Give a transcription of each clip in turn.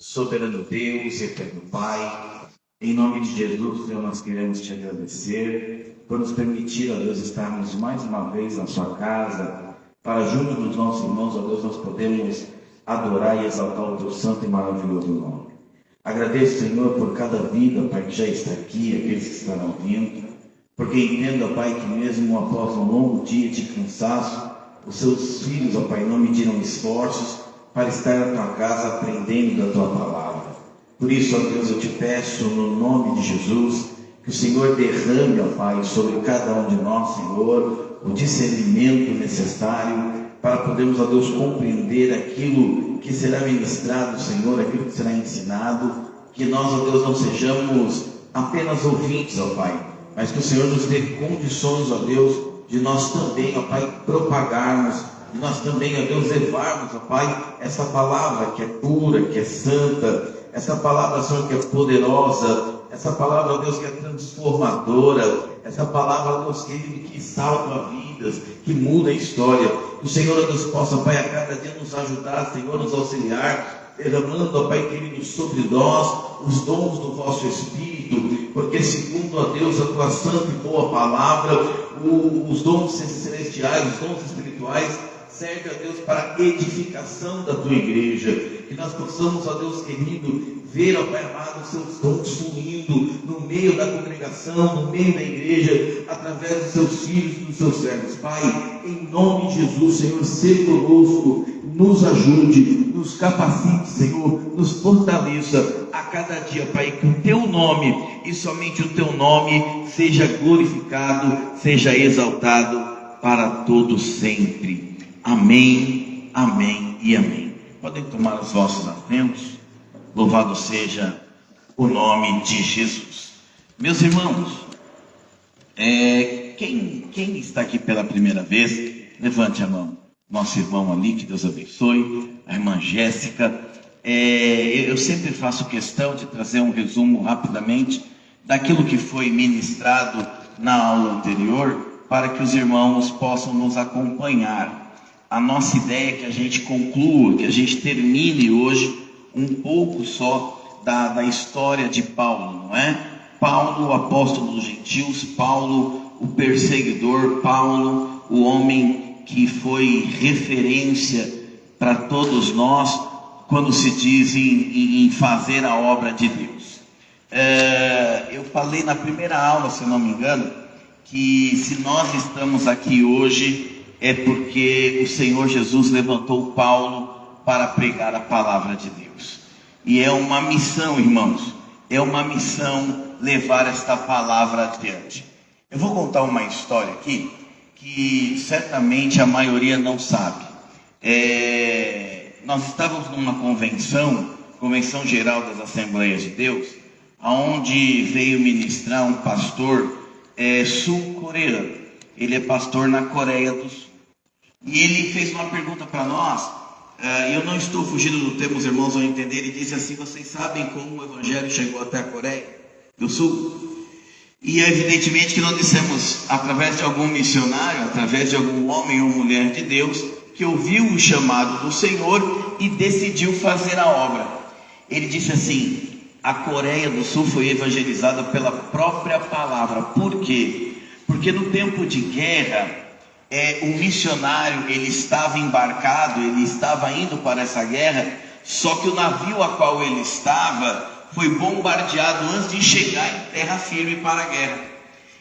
Soberano Deus, eterno Pai, em nome de Jesus, Senhor, nós queremos te agradecer por nos permitir, ó Deus, estarmos mais uma vez na sua casa, para junto dos nossos irmãos, ó Deus, nós podemos adorar e exaltar o teu santo e maravilhoso nome. Agradeço, Senhor, por cada vida, Pai, que já está aqui, aqueles que estarão ouvindo, porque entendo, ó Pai, que mesmo após um longo dia de cansaço, os seus filhos, ó Pai, não mediram esforços para estar na tua casa aprendendo da tua palavra. Por isso, ó Deus, eu te peço no nome de Jesus, que o Senhor derrame, ó Pai, sobre cada um de nós, Senhor, o discernimento necessário para podermos, ó Deus, compreender aquilo que será ministrado, Senhor, aquilo que será ensinado, que nós, ó Deus, não sejamos apenas ouvintes, ó Pai, mas que o Senhor nos dê condições, ó Deus, de nós também, ó Pai, propagarmos, e nós também, ó Deus, levarmos, ó Pai, essa palavra que é pura, que é santa, essa palavra, Senhor, que é poderosa, essa palavra, ó Deus, que é transformadora, essa palavra, ó Deus, que salva vidas, que muda a história. Que o Senhor, ó Deus, possa, Pai, a cada dia nos ajudar, Senhor, nos auxiliar, derramando, ó Pai querido, sobre nós os dons do vosso Espírito, porque segundo, ó Deus, a tua santa e boa palavra, os dons celestiais, os dons espirituais, serve, ó Deus, para a edificação da tua igreja. Que nós possamos, ó Deus querido, ver, ó Pai amado, os seus dons fluindo no meio da congregação, no meio da igreja, através dos seus filhos e dos seus servos. Pai, em nome de Jesus, Senhor, seja conosco, nos ajude, nos capacite, Senhor, nos fortaleça a cada dia, Pai, que o teu nome e somente o teu nome seja glorificado, seja exaltado para todos sempre. Amém, amém e amém. Podem tomar os vossos assentos. Louvado seja o nome de Jesus. Meus irmãos, quem está aqui pela primeira vez, levante a mão. Nosso irmão ali, que Deus abençoe. A irmã Jéssica. Eu sempre faço questão de trazer um resumo rapidamente daquilo que foi ministrado na aula anterior, para que os irmãos possam nos acompanhar. A nossa ideia é que a gente conclua, que a gente termine hoje um pouco só da história de Paulo, não é? Paulo, o apóstolo dos gentios, Paulo, o perseguidor, Paulo, o homem que foi referência para todos nós quando se diz em fazer a obra de Deus. Eu falei na primeira aula, se não me engano, que se nós estamos aqui hoje é porque o Senhor Jesus levantou Paulo para pregar a palavra de Deus. E é uma missão, irmãos, é uma missão levar esta palavra adiante. Eu vou contar uma história aqui, que certamente a maioria não sabe. Nós estávamos numa convenção geral das Assembleias de Deus, onde veio ministrar um pastor sul-coreano. Ele é pastor na Coreia do Sul. E ele fez uma pergunta para nós, eu não estou fugindo do tema, os irmãos vão entender. Ele disse assim: vocês sabem como o Evangelho chegou até a Coreia do Sul? E evidentemente que nós dissemos, através de algum missionário, através de algum homem ou mulher de Deus, que ouviu o chamado do Senhor e decidiu fazer a obra. Ele disse assim: a Coreia do Sul foi evangelizada pela própria palavra. Por quê? Porque no tempo de guerra, o missionário, ele estava embarcado, ele estava indo para essa guerra, só que o navio a qual ele estava foi bombardeado antes de chegar em terra firme para a guerra.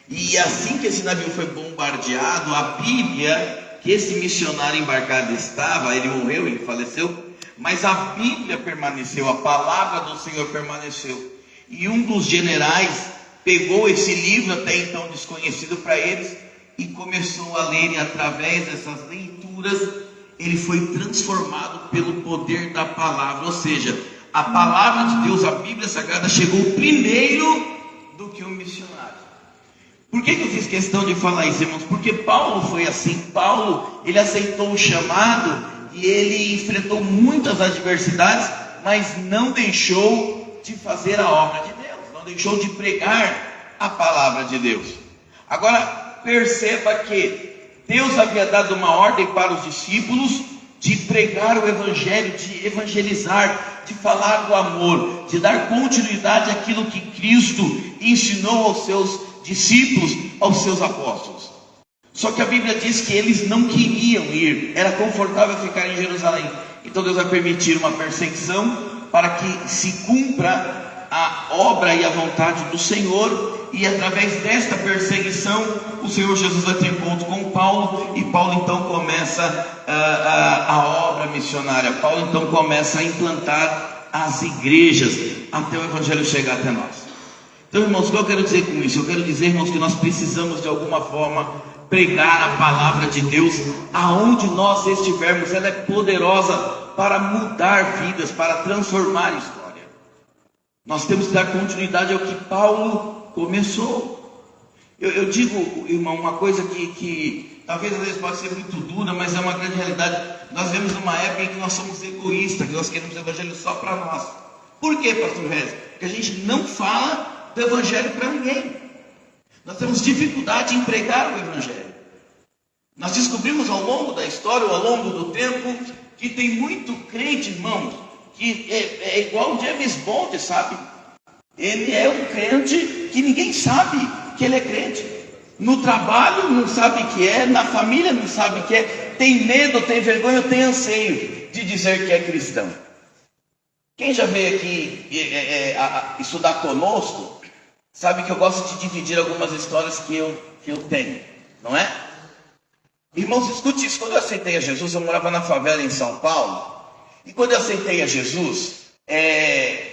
E assim que esse navio foi bombardeado, a Bíblia, que esse missionário embarcado estava, ele morreu, ele faleceu, mas a Bíblia permaneceu, a palavra do Senhor permaneceu. E um dos generais pegou esse livro, até então desconhecido para eles, e começou a ler, e através dessas leituras, ele foi transformado pelo poder da palavra. Ou seja, a palavra de Deus, a Bíblia Sagrada, chegou primeiro do que o missionário. Por que eu fiz questão de falar isso, irmãos? Porque Paulo foi assim. Paulo, ele aceitou o chamado, e ele enfrentou muitas adversidades, mas não deixou de fazer a obra de Deus, não deixou de pregar a palavra de Deus. Agora, perceba que Deus havia dado uma ordem para os discípulos de pregar o Evangelho, de evangelizar, de falar do amor, de dar continuidade àquilo que Cristo ensinou aos seus discípulos, aos seus apóstolos. Só que a Bíblia diz que eles não queriam ir, era confortável ficar em Jerusalém. Então Deus vai permitir uma perseguição para que se cumpra a obra e a vontade do Senhor, e através desta perseguição o Senhor Jesus vai ter encontro com Paulo, e Paulo então começa a obra missionária. Paulo então começa a implantar as igrejas até o Evangelho chegar até nós. Então, irmãos, o que eu quero dizer com isso? Eu quero dizer, irmãos, que nós precisamos de alguma forma pregar a palavra de Deus aonde nós estivermos. Ela é poderosa para mudar vidas, para transformar história. Nós temos que dar continuidade ao que Paulo começou. Eu digo, irmão, uma coisa que talvez às vezes pode ser muito dura, mas é uma grande realidade. Nós vivemos numa época em que nós somos egoístas, que nós queremos o evangelho só para nós. Por quê, pastor Rez? Porque a gente não fala do evangelho para ninguém. Nós temos dificuldade em pregar o evangelho. Nós descobrimos ao longo da história, ao longo do tempo, que tem muito crente, irmãos, que é igual o James Bond, sabe? Ele é um crente que ninguém sabe que ele é crente. No trabalho não sabe que é, na família não sabe que é, tem medo, tem vergonha, tem anseio de dizer que é cristão. Quem já veio aqui estudar conosco, sabe que eu gosto de dividir algumas histórias que eu tenho, não é? Irmãos, escute isso. Quando eu aceitei a Jesus, eu morava na favela em São Paulo. E quando eu aceitei a Jesus,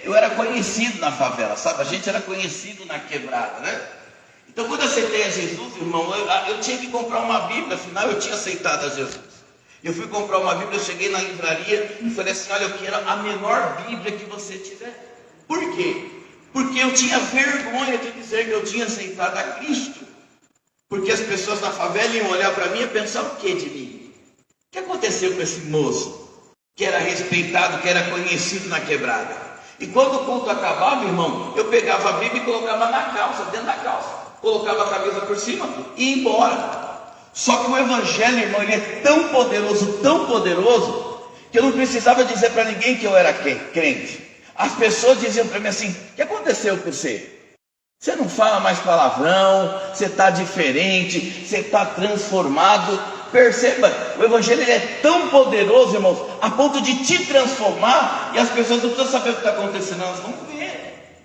eu era conhecido na favela, sabe? A gente era conhecido na quebrada, né? Então, quando eu aceitei a Jesus, irmão, eu tinha que comprar uma Bíblia. Afinal, eu tinha aceitado a Jesus. Eu fui comprar uma Bíblia, eu cheguei na livraria e falei assim: olha, eu quero a menor Bíblia que você tiver. Por quê? Porque eu tinha vergonha de dizer que eu tinha aceitado a Cristo. Porque as pessoas na favela iam olhar para mim e pensar o que de mim? O que aconteceu com esse moço que era respeitado, que era conhecido na quebrada? E quando o culto acabava, irmão, eu pegava a Bíblia e colocava na calça, dentro da calça, colocava a camisa por cima e ia embora. Só que o evangelho, irmão, ele é tão poderoso, que eu não precisava dizer para ninguém que eu era crente. As pessoas diziam para mim assim: o que aconteceu com você? Você não fala mais palavrão, você está diferente, você está transformado. Perceba, o evangelho ele é tão poderoso, irmãos, a ponto de te transformar, e as pessoas não precisam saber o que está acontecendo, elas vão ver.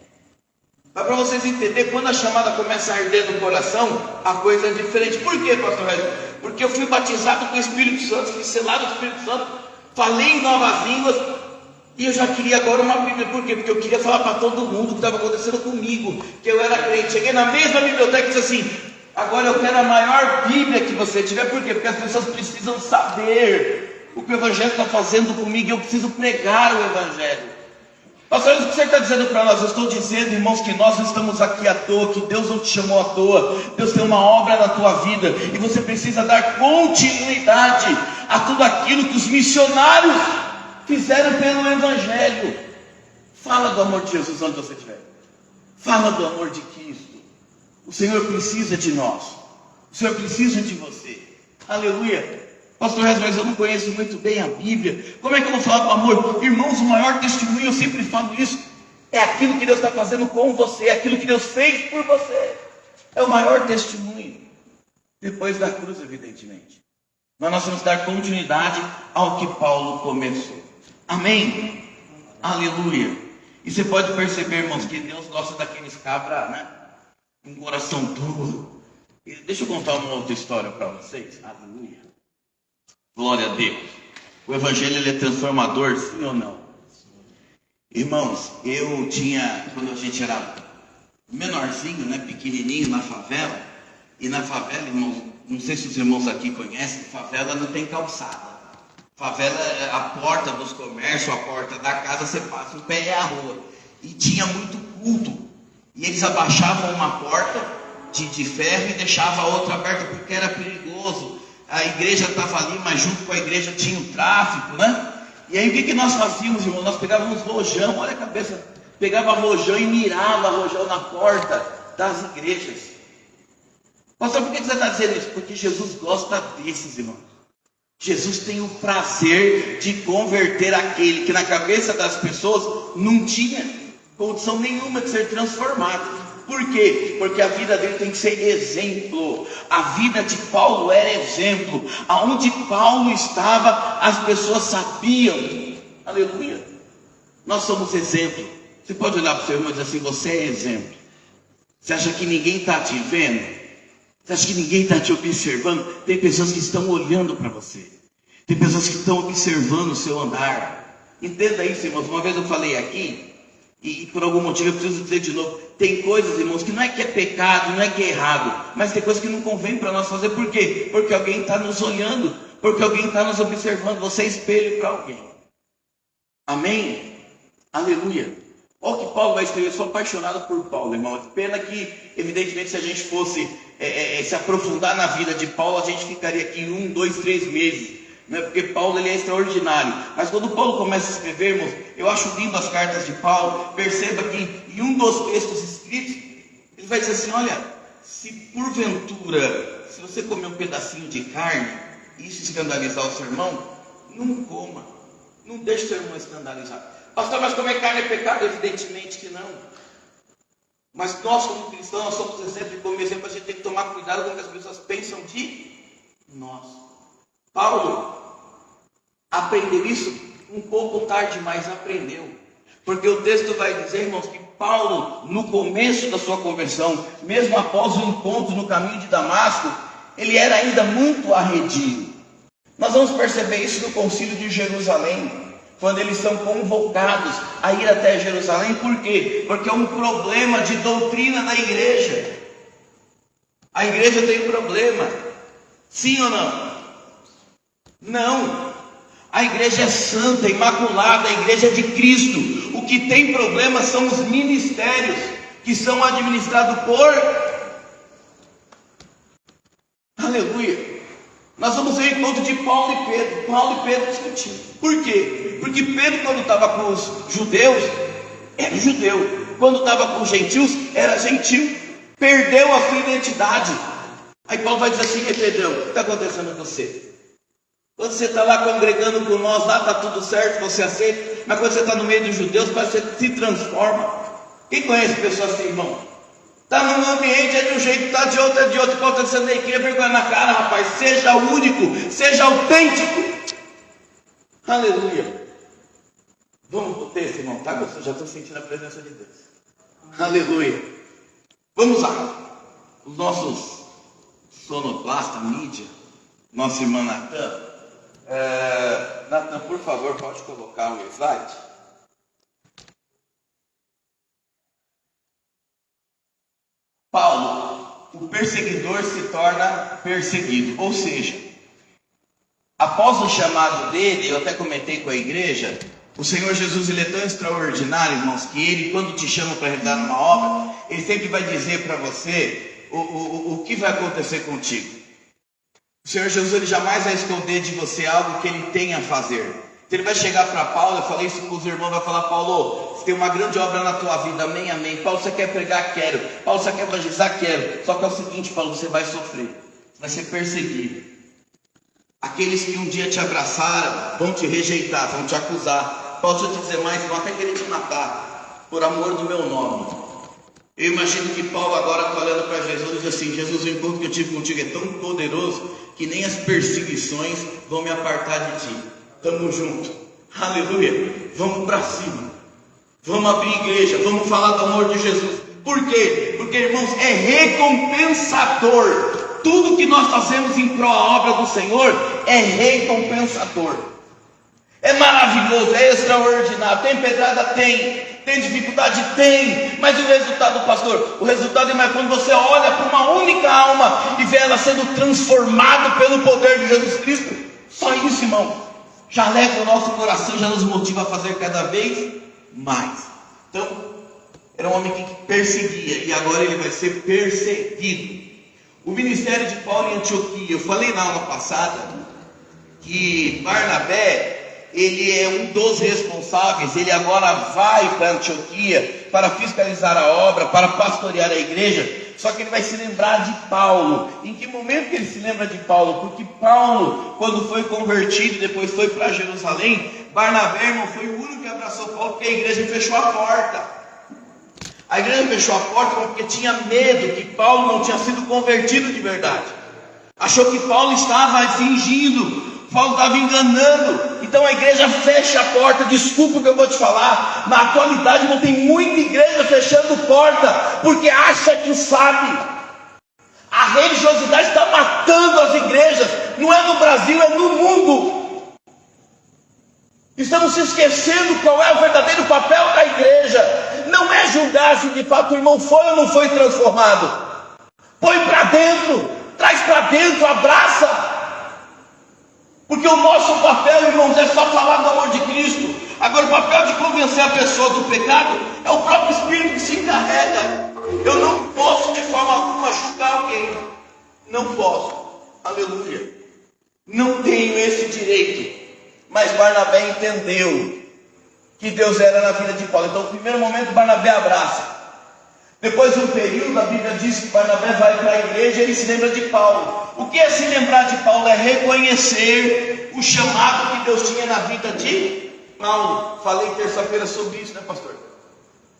Mas para vocês entenderem, quando a chamada começa a arder no coração, a coisa é diferente. Por quê, pastor Hélio? Porque eu fui batizado com o Espírito Santo, fui selado com o Espírito Santo, falei em novas línguas, e eu já queria agora uma Bíblia. Por quê? Porque eu queria falar para todo mundo o que estava acontecendo comigo, que eu era crente. Cheguei na mesma biblioteca e disse assim: agora eu quero a maior Bíblia que você tiver. Por quê? Porque as pessoas precisam saber o que o Evangelho está fazendo comigo, e eu preciso pregar o Evangelho. Pastor, o que você está dizendo para nós? Eu estou dizendo, irmãos, que nós não estamos aqui à toa, que Deus não te chamou à toa. Deus tem uma obra na tua vida, e você precisa dar continuidade a tudo aquilo que os missionários fizeram pelo Evangelho. Fala do amor de Jesus onde você estiver. Fala do amor de Cristo. O Senhor precisa de nós. O Senhor precisa de você. Aleluia. Pastor Rez, mas eu não conheço muito bem a Bíblia. Como é que eu vou falar do amor? Irmãos, o maior testemunho, eu sempre falo isso, é aquilo que Deus está fazendo com você, é aquilo que Deus fez por você. É o maior testemunho. Depois da cruz, evidentemente. Mas nós vamos dar continuidade ao que Paulo começou. Amém? Aleluia. E você pode perceber, irmãos, que Deus gosta daqueles cabras, né? Um coração duro. E deixa eu contar uma outra história para vocês. Aleluia. Glória a Deus. O evangelho ele é transformador, sim ou não? Irmãos, eu tinha, quando a gente era menorzinho, né, pequenininho na favela, e na favela, irmãos, não sei se os irmãos aqui conhecem, favela não tem calçada. Favela é a porta dos comércios, a porta da casa, você passa, o pé é a rua. E tinha muito culto. E eles abaixavam uma porta de ferro e deixavam a outra aberta, porque era perigoso. A igreja estava ali, mas junto com a igreja tinha o tráfico, né? E aí o que nós fazíamos, irmão? Nós pegávamos rojão, olha a cabeça, pegava rojão e mirava rojão na porta das igrejas. Pastor, por que você está dizendo isso? Porque Jesus gosta desses, irmãos. Jesus tem o prazer de converter aquele que na cabeça das pessoas não tinha condição nenhuma de ser transformado. Por quê? Porque a vida dele tem que ser exemplo. A vida de Paulo era exemplo. Aonde Paulo estava, as pessoas sabiam. Aleluia. Nós somos exemplo. Você pode olhar para o seu irmão e dizer assim: você é exemplo. Você acha que ninguém está te vendo? Você acha que ninguém está te observando? Tem pessoas que estão olhando para você. Tem pessoas que estão observando o seu andar. Entenda isso, irmãos. Uma vez eu falei aqui, e por algum motivo eu preciso dizer de novo. Tem coisas, irmãos, que não é que é pecado, não é que é errado, mas tem coisas que não convém para nós fazer. Por quê? Porque alguém está nos olhando, porque alguém está nos observando. Você é espelho para alguém. Amém? Aleluia. Olha o que Paulo vai escrever. Eu sou apaixonado por Paulo, irmão. Pena que, evidentemente, se a gente fosse se aprofundar na vida de Paulo, a gente ficaria aqui 1, 2, 3 meses. Não é? Porque Paulo ele é extraordinário. Mas quando Paulo começa a escrever, irmãos, eu acho lindo as cartas de Paulo. Perceba que em um dos textos escritos, ele vai dizer assim: olha, se porventura, se você comer um pedacinho de carne e isso escandalizar o seu irmão, não coma. Não deixe o seu irmão escandalizar. Pastor, mas comer carne é pecado? Evidentemente que não. Mas nós, como cristãos, nós somos exemplo, e como exemplo, a gente tem que tomar cuidado com o que as pessoas pensam de nós. Paulo aprendeu isso um pouco tarde, mas aprendeu. Porque o texto vai dizer, irmãos, que Paulo, no começo da sua conversão, mesmo após o encontro no caminho de Damasco, ele era ainda muito arredio. Nós vamos perceber isso no concílio de Jerusalém, quando eles são convocados a ir até Jerusalém. Por quê? Porque é um problema de doutrina da igreja. A igreja tem um problema. Sim ou não? Não. A igreja é santa, imaculada, a igreja é de Cristo. O que tem problema são os ministérios que são administrados por... Aleluia. Nós vamos ver o encontro de Paulo e Pedro. Paulo e Pedro discutindo. Por quê? Porque Pedro, quando estava com os judeus, era judeu. Quando estava com os gentios, era gentil. Perdeu a sua identidade. Aí Paulo vai dizer assim: Pedrão, o que está acontecendo com você? Quando você está lá congregando com nós, lá está tudo certo, você aceita. Mas quando você está no meio dos judeus, parece que você se transforma. Quem conhece pessoas assim, irmão? Está num ambiente, é de um jeito, está de outro, é de outro. Paulo está dizendo aí, cria vergonha na cara, rapaz. Seja único, seja autêntico. Aleluia. Vamos para o texto, irmão, tá? Eu já estou sentindo a presença de Deus. Aleluia. Vamos lá. Os nossos sonoplasta, mídia, nossa irmã Natan. Natan, por favor, pode colocar o slide? Paulo, o perseguidor se torna perseguido. Ou seja, após o chamado dele, eu até comentei com a igreja, o Senhor Jesus ele é tão extraordinário, irmãos, que ele, quando te chama para realizar uma obra, ele sempre vai dizer para você o que vai acontecer contigo. O Senhor Jesus ele jamais vai esconder de você algo que ele tem a fazer. Então ele vai chegar para Paulo, eu falei isso com os irmãos, vai falar: Paulo, você tem uma grande obra na tua vida, amém, amém. Paulo, você quer pregar? Quero. Paulo, você quer evangelizar? Quero. Só que é o seguinte, Paulo, você vai sofrer, você vai ser perseguido. Aqueles que um dia te abraçaram vão te rejeitar, vão te acusar. Paulo, deixa eu te dizer mais, vão até querer te matar, por amor do meu nome. Eu imagino que Paulo agora está olhando para Jesus e diz assim: Jesus, o encontro que eu tive contigo é tão poderoso que nem as perseguições vão me apartar de ti. Tamo junto. Aleluia. Vamos para cima. Vamos abrir igreja, vamos falar do amor de Jesus. Por quê? Porque, irmãos, é recompensador. Tudo que nós fazemos em prol da obra do Senhor é recompensador. É maravilhoso, é extraordinário. Tem pedrada? Tem dificuldade? Tem. Mas o resultado, pastor? O resultado é quando você olha para uma única alma e vê ela sendo transformada pelo poder de Jesus Cristo. Só isso, irmão, já leva o nosso coração, já nos motiva a fazer cada vez mais. Então, era um homem que perseguia, e agora ele vai ser perseguido. O ministério de Paulo em Antioquia, eu falei na aula passada que Barnabé ele é um dos responsáveis. Ele agora vai para Antioquia para fiscalizar a obra, para pastorear a igreja. Só que ele vai se lembrar de Paulo. Em que momento que ele se lembra de Paulo? Porque Paulo, quando foi convertido, depois foi para Jerusalém, Barnabé, irmão, foi o único que abraçou Paulo, porque a igreja fechou a porta. A igreja fechou a porta porque tinha medo que Paulo não tinha sido convertido de verdade. Achou que Paulo estava fingindo, Paulo estava enganando. Então a igreja fecha a porta. Desculpa o que eu vou te falar, na atualidade não tem muita igreja fechando porta, porque acha que sabe. A religiosidade está matando as igrejas. Não é no Brasil, é no mundo. Estamos se esquecendo qual é o verdadeiro papel da igreja. Não é julgar se de fato o irmão foi ou não foi transformado. Põe para dentro, traz para dentro, abraça. Porque o nosso papel, irmãos, é só falar do amor de Cristo. Agora o papel de convencer a pessoa do pecado é o próprio Espírito que se encarrega. Eu não posso de forma alguma julgar alguém. Não posso. Aleluia. Não tenho esse direito. Mas Barnabé entendeu que Deus era na vida de Paulo. Então, no primeiro momento, Barnabé abraça. Depois de um período, a Bíblia diz que Barnabé vai para a igreja e ele se lembra de Paulo. O que é se lembrar de Paulo? É reconhecer o chamado que Deus tinha na vida de Paulo. Falei terça-feira sobre isso, né, pastor?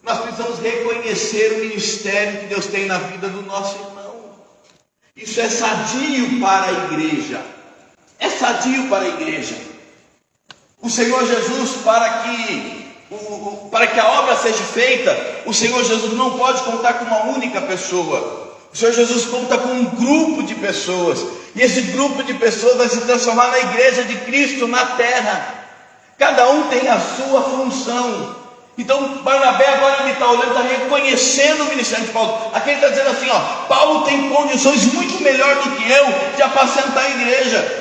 Nós precisamos reconhecer o ministério que Deus tem na vida do nosso irmão. Isso é sadio para a igreja. É sadio para a igreja. O Senhor Jesus, para que a obra seja feita, o Senhor Jesus não pode contar com uma única pessoa. O Senhor Jesus conta com um grupo de pessoas. E esse grupo de pessoas vai se transformar na igreja de Cristo na terra. Cada um tem a sua função. Então Barnabé agora ele está olhando, está reconhecendo o ministério de Paulo. Aqui ele está dizendo assim, ó, Paulo tem condições muito melhor do que eu de apacentar a igreja.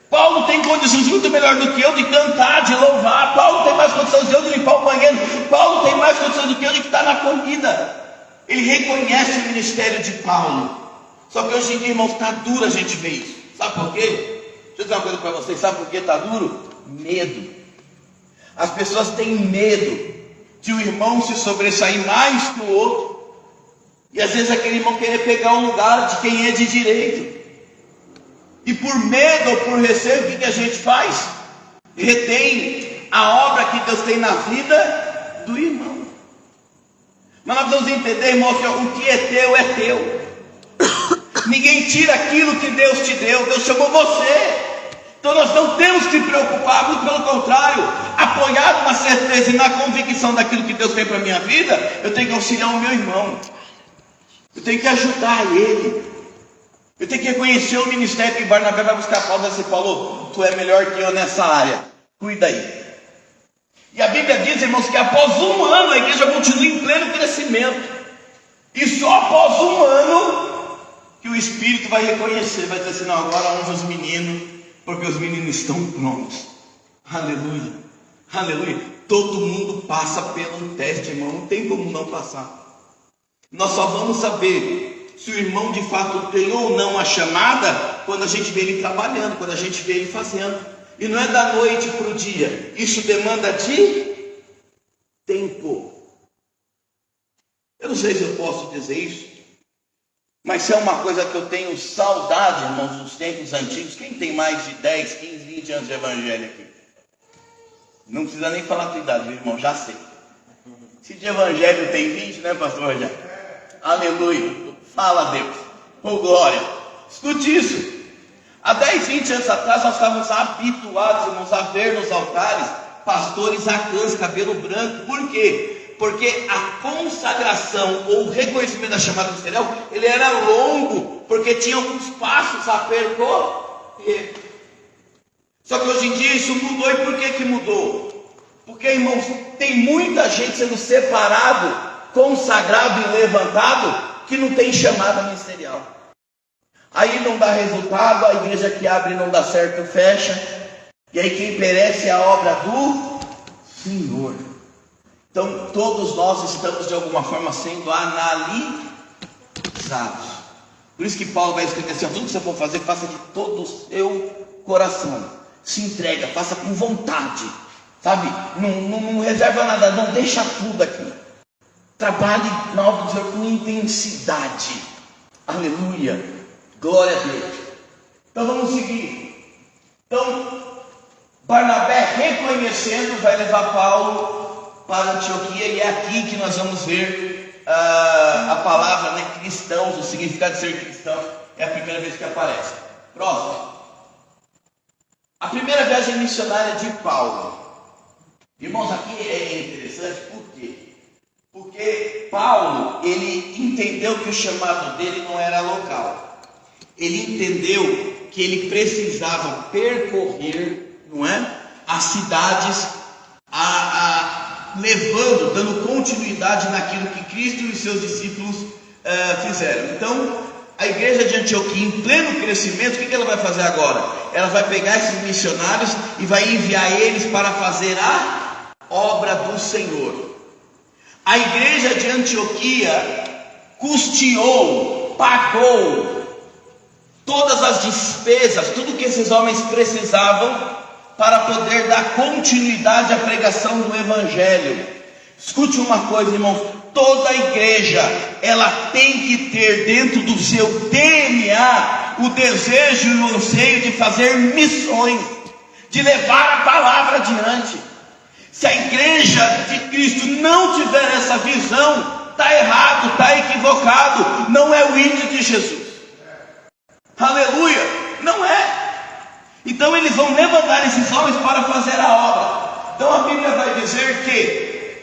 Paulo tem condições muito melhor do que eu de cantar, de louvar. Paulo tem mais condições do que eu de limpar o banheiro. Paulo tem mais condições do que eu de estar na comida. Ele reconhece o ministério de Paulo. Só que hoje em dia, irmãos, está duro a gente ver isso. Sabe por quê? Deixa eu dizer uma coisa para vocês. Sabe por que está duro? Medo. As pessoas têm medo de o irmão se sobressair mais que o outro. E às vezes aquele irmão querer pegar o lugar de quem é de direito. E por medo ou por receio, o que a gente faz? Retém a obra que Deus tem na vida do irmão. Mas nós vamos entender, irmão, que o que é teu é teu. Ninguém tira aquilo que Deus te deu. Deus chamou você. Então nós não temos que se preocupar, muito pelo contrário, apoiado na certeza e na convicção daquilo que Deus tem para a minha vida, eu tenho que auxiliar o meu irmão. Eu tenho que ajudar ele. Eu tenho que reconhecer o ministério que Barnabé vai buscar Paulo e dizer assim, Paulo, tu é melhor que eu nessa área, cuida aí. E a Bíblia diz, irmãos, que após um ano a igreja continua em pleno crescimento. E só após um ano que o Espírito vai reconhecer, vai dizer assim, não, agora unja os meninos, porque os meninos estão prontos. Aleluia, aleluia. Todo mundo passa pelo teste, irmão, não tem como não passar. Nós só vamos saber se o irmão de fato tem ou não a chamada quando a gente vê ele trabalhando, quando a gente vê ele fazendo. E não é da noite para o dia. Isso demanda de tempo. Eu não sei se eu posso dizer isso, mas se é uma coisa que eu tenho saudade, irmãos, dos tempos antigos. Quem tem mais de 10, 15, 20 anos de evangelho aqui? Não precisa nem falar a tua idade, meu irmão, já sei. Se de evangelho tem 20, né, pastor? Já. Aleluia. Fala a Deus. Oh, glória. Escute isso. Há 10, 20 anos atrás nós estávamos habituados, irmãos, a ver nos altares pastores acãs, cabelo branco. Por quê? Porque a consagração ou o reconhecimento da chamada ministerial, ele era longo, porque tinha alguns passos a percorrer. Só que hoje em dia isso mudou. E por que mudou? Porque, irmãos, tem muita gente sendo separado, consagrado e levantado, que não tem chamada ministerial. Aí não dá resultado, a igreja que abre não dá certo, fecha. E aí quem perece é a obra do Senhor. Então todos nós estamos de alguma forma sendo analisados. Por isso que Paulo vai escrever assim, tudo que você for fazer, faça de todo o seu coração, Se entrega, faça com vontade, sabe? Não reserva nada, não, deixa tudo aqui. Trabalhe na obra do Senhor com intensidade. Aleluia, glória a Deus. Então vamos seguir. Então Barnabé, reconhecendo, vai levar Paulo para Antioquia, e é aqui que nós vamos ver a palavra, né, cristãos, o significado de ser cristão. É a primeira vez que aparece. Próximo. A primeira viagem missionária de Paulo. Irmãos, aqui é interessante, por quê? Porque Paulo, ele entendeu que o chamado dele não era local. Ele entendeu que ele precisava percorrer, não é, as cidades, levando, dando continuidade naquilo que Cristo e os seus discípulos fizeram. Então, a igreja de Antioquia, em pleno crescimento, o que ela vai fazer agora? Ela vai pegar esses missionários e vai enviar eles para fazer a obra do Senhor. A igreja de Antioquia custeou, pagou todas as despesas, tudo que esses homens precisavam para poder dar continuidade à pregação do Evangelho. Escute uma coisa, irmãos, toda igreja, ela tem que ter dentro do seu DNA o desejo e o anseio de fazer missões, de levar a palavra adiante. Se a igreja de Cristo não tiver essa visão, está errado, está equivocado, não é o índio de Jesus. Aleluia, não é. Então eles vão levantar esses homens para fazer a obra. Então a Bíblia vai dizer que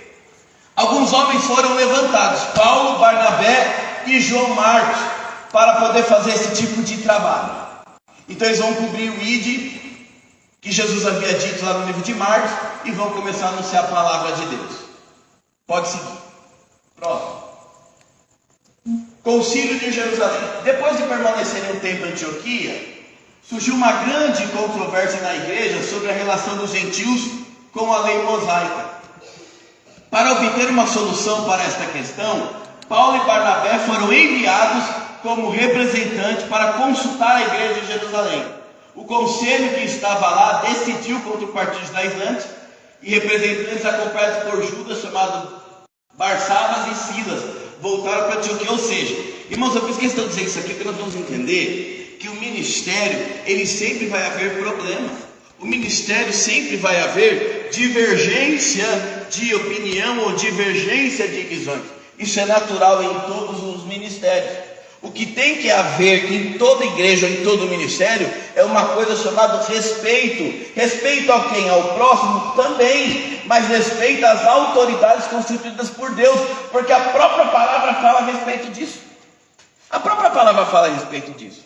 alguns homens foram levantados, Paulo, Barnabé e João Marcos, para poder fazer esse tipo de trabalho. Então eles vão cobrir o ID, que Jesus havia dito lá no livro de Marcos, e vão começar a anunciar a palavra de Deus. Pode seguir. Próximo. Concílio de Jerusalém. Depois de permanecerem um tempo em Antioquia, surgiu uma grande controvérsia na igreja sobre a relação dos gentios com a lei mosaica. Para obter uma solução para esta questão, Paulo e Barnabé foram enviados como representantes para consultar a igreja de Jerusalém. O conselho que estava lá decidiu contra o partido judaizante, e representantes acompanhados por Judas, chamado Barsabas e Silas, voltaram para Antioquia. Ou seja, irmãos, eu fiz questão de dizer isso aqui porque nós vamos entender que o ministério, ele sempre vai haver problemas. O ministério sempre vai haver divergência de opinião ou divergência de visões. Isso é natural em todos os ministérios. O que tem que haver em toda igreja, em todo ministério, é uma coisa chamada respeito. Respeito a quem? Ao próximo também, mas respeito às autoridades constituídas por Deus, porque a própria palavra fala a respeito disso. A própria palavra fala a respeito disso.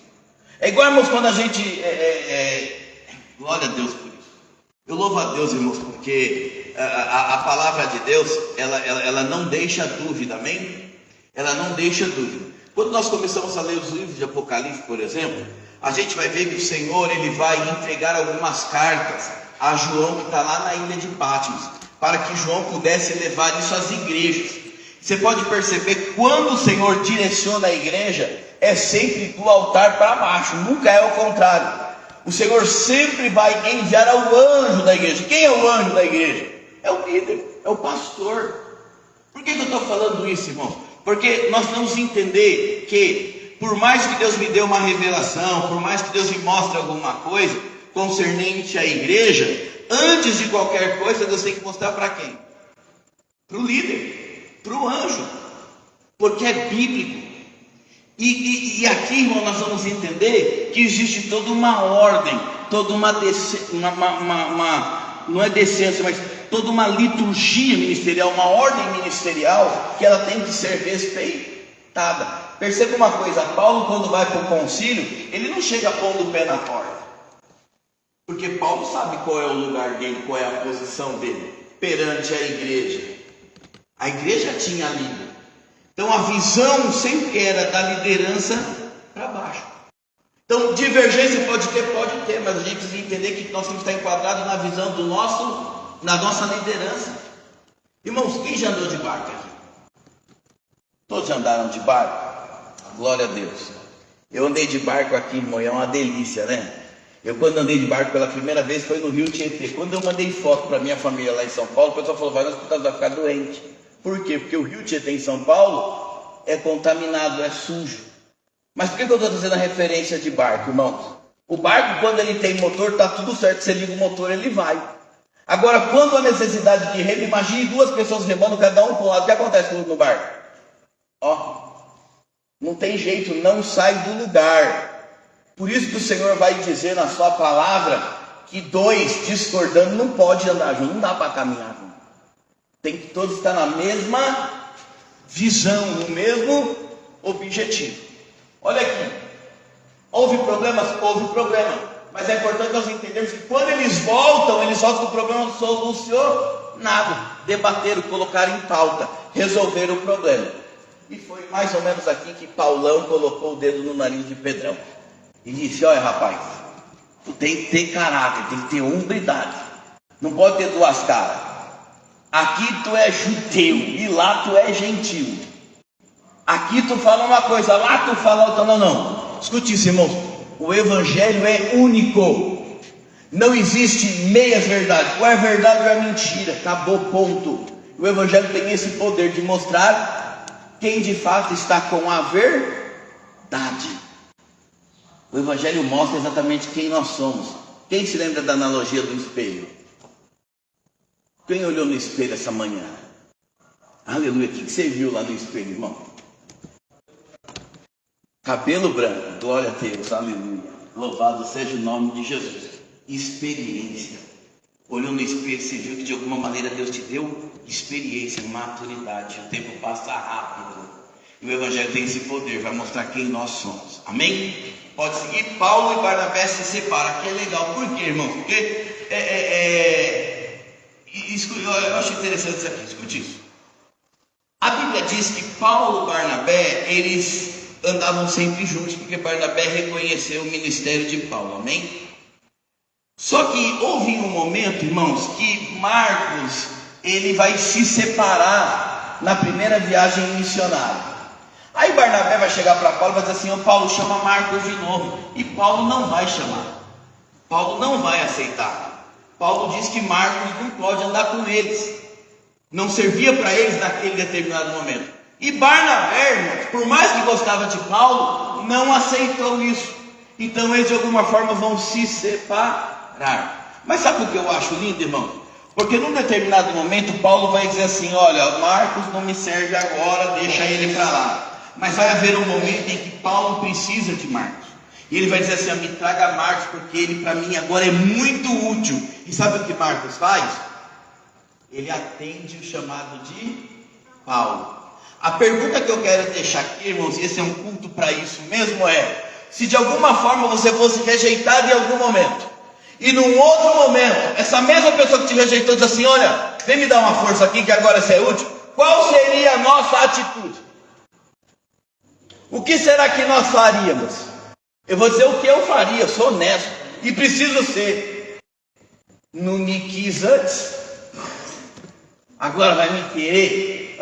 É igual, irmãos, quando a gente... glória a Deus por isso. Eu louvo a Deus, irmãos, porque a palavra de Deus, ela não deixa dúvida, amém? Ela não deixa dúvida. Quando nós começamos a ler os livros de Apocalipse, por exemplo, a gente vai ver que o Senhor, ele vai entregar algumas cartas a João, que está lá na ilha de Patmos, para que João pudesse levar isso às igrejas. Você pode perceber, quando o Senhor direciona a igreja, é sempre do altar para baixo, nunca é o contrário. O Senhor sempre vai enviar ao anjo da igreja. Quem é o anjo da igreja? É o líder, é o pastor. Por que eu estou falando isso, irmãos? Porque nós vamos entender que, por mais que Deus me dê uma revelação, por mais que Deus me mostre alguma coisa concernente à igreja, antes de qualquer coisa, Deus tem que mostrar para quem? Para o líder, para o anjo, porque é bíblico. E aqui, irmão, nós vamos entender que existe toda uma ordem, toda uma não é decência, mas toda uma liturgia ministerial, uma ordem ministerial, que ela tem que ser respeitada. Perceba uma coisa, Paulo, quando vai para o concílio, ele não chega pondo o pé na porta, porque Paulo sabe qual é o lugar dele, qual é a posição dele perante a igreja. A igreja tinha líder. Então a visão sempre era da liderança para baixo. Então divergência pode ter, mas a gente precisa entender que nós temos que estar enquadrados na visão na nossa liderança. Irmãos, quem já andou de barco aqui? Todos andaram de barco? Glória a Deus. Eu andei de barco aqui, irmão, é uma delícia, né? Eu, quando andei de barco pela primeira vez, foi no Rio Tietê. Quando eu mandei foto para minha família lá em São Paulo, o pessoal falou: vai no hospital, vai ficar doente. Por quê? Porque o Rio Tietê em São Paulo é contaminado, é sujo. Mas por que eu estou trazendo a referência de barco, irmãos? O barco, quando ele tem motor, está tudo certo. Você liga o motor, ele vai. Agora, quando há necessidade de remo, imagine duas pessoas remando, cada um para um lado. O que acontece no barco? Ó, não tem jeito, não sai do lugar. Por isso que o Senhor vai dizer na sua palavra que dois discordando não pode andar junto, não dá para caminhar junto. Tem que todos estar na mesma visão, no mesmo objetivo. Olha aqui, houve problemas? Houve problema. Mas é importante nós entendermos que quando eles voltam com o problema solucionado. Debateram, colocaram em pauta, resolveram o problema. E foi mais ou menos aqui que Paulão colocou o dedo no nariz de Pedrão. E disse: olha, rapaz, tu tem que ter caráter, tem que ter hombridade. Não pode ter duas caras. Aqui tu é judeu e lá tu é gentil. Aqui tu fala uma coisa, lá tu fala outra. Não. Escute isso, irmãos. O evangelho é único. Não existe meias verdades. Ou é verdade ou é mentira. Acabou, ponto. O evangelho tem esse poder de mostrar quem de fato está com a verdade. O evangelho mostra exatamente quem nós somos. Quem se lembra da analogia do espelho? Quem olhou no espelho essa manhã? Aleluia. O que você viu lá no espelho, irmão? Cabelo branco. Glória a Deus. Aleluia. Louvado seja o nome de Jesus. Experiência. Olhou no espelho, você viu que de alguma maneira Deus te deu experiência, maturidade. O tempo passa rápido. E o evangelho tem esse poder, vai mostrar quem nós somos. Amém? Pode seguir. Paulo e Barnabé se separam. Que é legal. Por quê, irmão? Porque eu acho interessante isso aqui. Escute isso. A Bíblia diz que Paulo e Barnabé, eles andavam sempre juntos, porque Barnabé reconheceu o ministério de Paulo. Amém? Só que houve um momento, irmãos, que Marcos, ele vai se separar na primeira viagem missionária. Aí Barnabé vai chegar para Paulo e vai dizer assim: ô Paulo, chama Marcos de novo. E Paulo não vai chamar. Paulo não vai aceitar. Paulo diz que Marcos não pode andar com eles. Não servia para eles naquele determinado momento. E Barnabé, irmãos, por mais que gostava de Paulo, não aceitou isso. Então eles de alguma forma vão se separar. Mas sabe o que eu acho lindo, irmão? Porque num determinado momento Paulo vai dizer assim: olha, Marcos não me serve agora, deixa ele para lá. Mas vai haver um momento em que Paulo precisa de Marcos. E ele vai dizer assim: me traga Marcos, porque ele para mim agora é muito útil. E sabe o que Marcos faz? Ele atende o chamado de Paulo. A pergunta que eu quero deixar aqui, irmãos, e esse é um culto para isso mesmo, é: se de alguma forma você fosse rejeitado em algum momento, e num outro momento, essa mesma pessoa que te rejeitou diz assim: olha, vem me dar uma força aqui que agora você é útil, qual seria a nossa atitude? O que será que nós faríamos? Eu vou dizer o que eu faria, eu sou honesto, e preciso ser. Não me quis antes, agora vai me querer?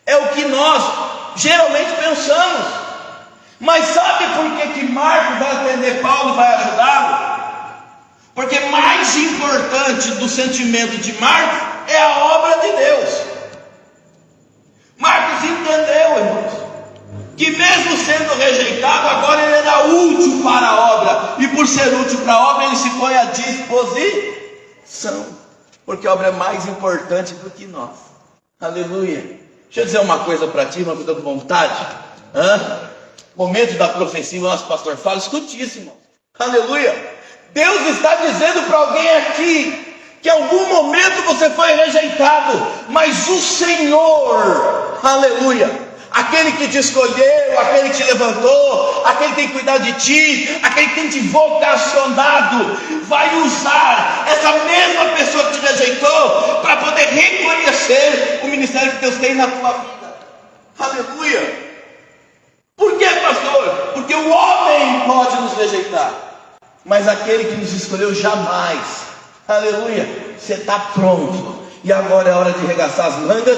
É o que nós geralmente pensamos. Mas sabe por que Marcos vai atender Paulo e vai ajudá-lo? Porque mais importante do sentimento de Marcos é a obra de Deus. Marcos entendeu, irmãos, que mesmo sendo rejeitado, agora ele era útil para a obra. E por ser útil para a obra, ele se põe à disposição. Porque a obra é mais importante do que nós. Aleluia. Deixa eu dizer uma coisa para ti, irmão, que eu estou com vontade. Momento da profecia, o nosso pastor fala, escute isso, irmão. Aleluia. Deus está dizendo para alguém aqui que em algum momento você foi rejeitado, mas o Senhor, aleluia, aquele que te escolheu, aquele que te levantou, aquele que tem que cuidar de ti, aquele que tem te vocacionado, vai usar essa mesma pessoa que te rejeitou para poder reconhecer o ministério que Deus tem na tua vida. Aleluia. Por quê, pastor? Porque o homem pode nos rejeitar, mas aquele que nos escolheu jamais. Aleluia. Você está pronto, e agora é hora de arregaçar as mangas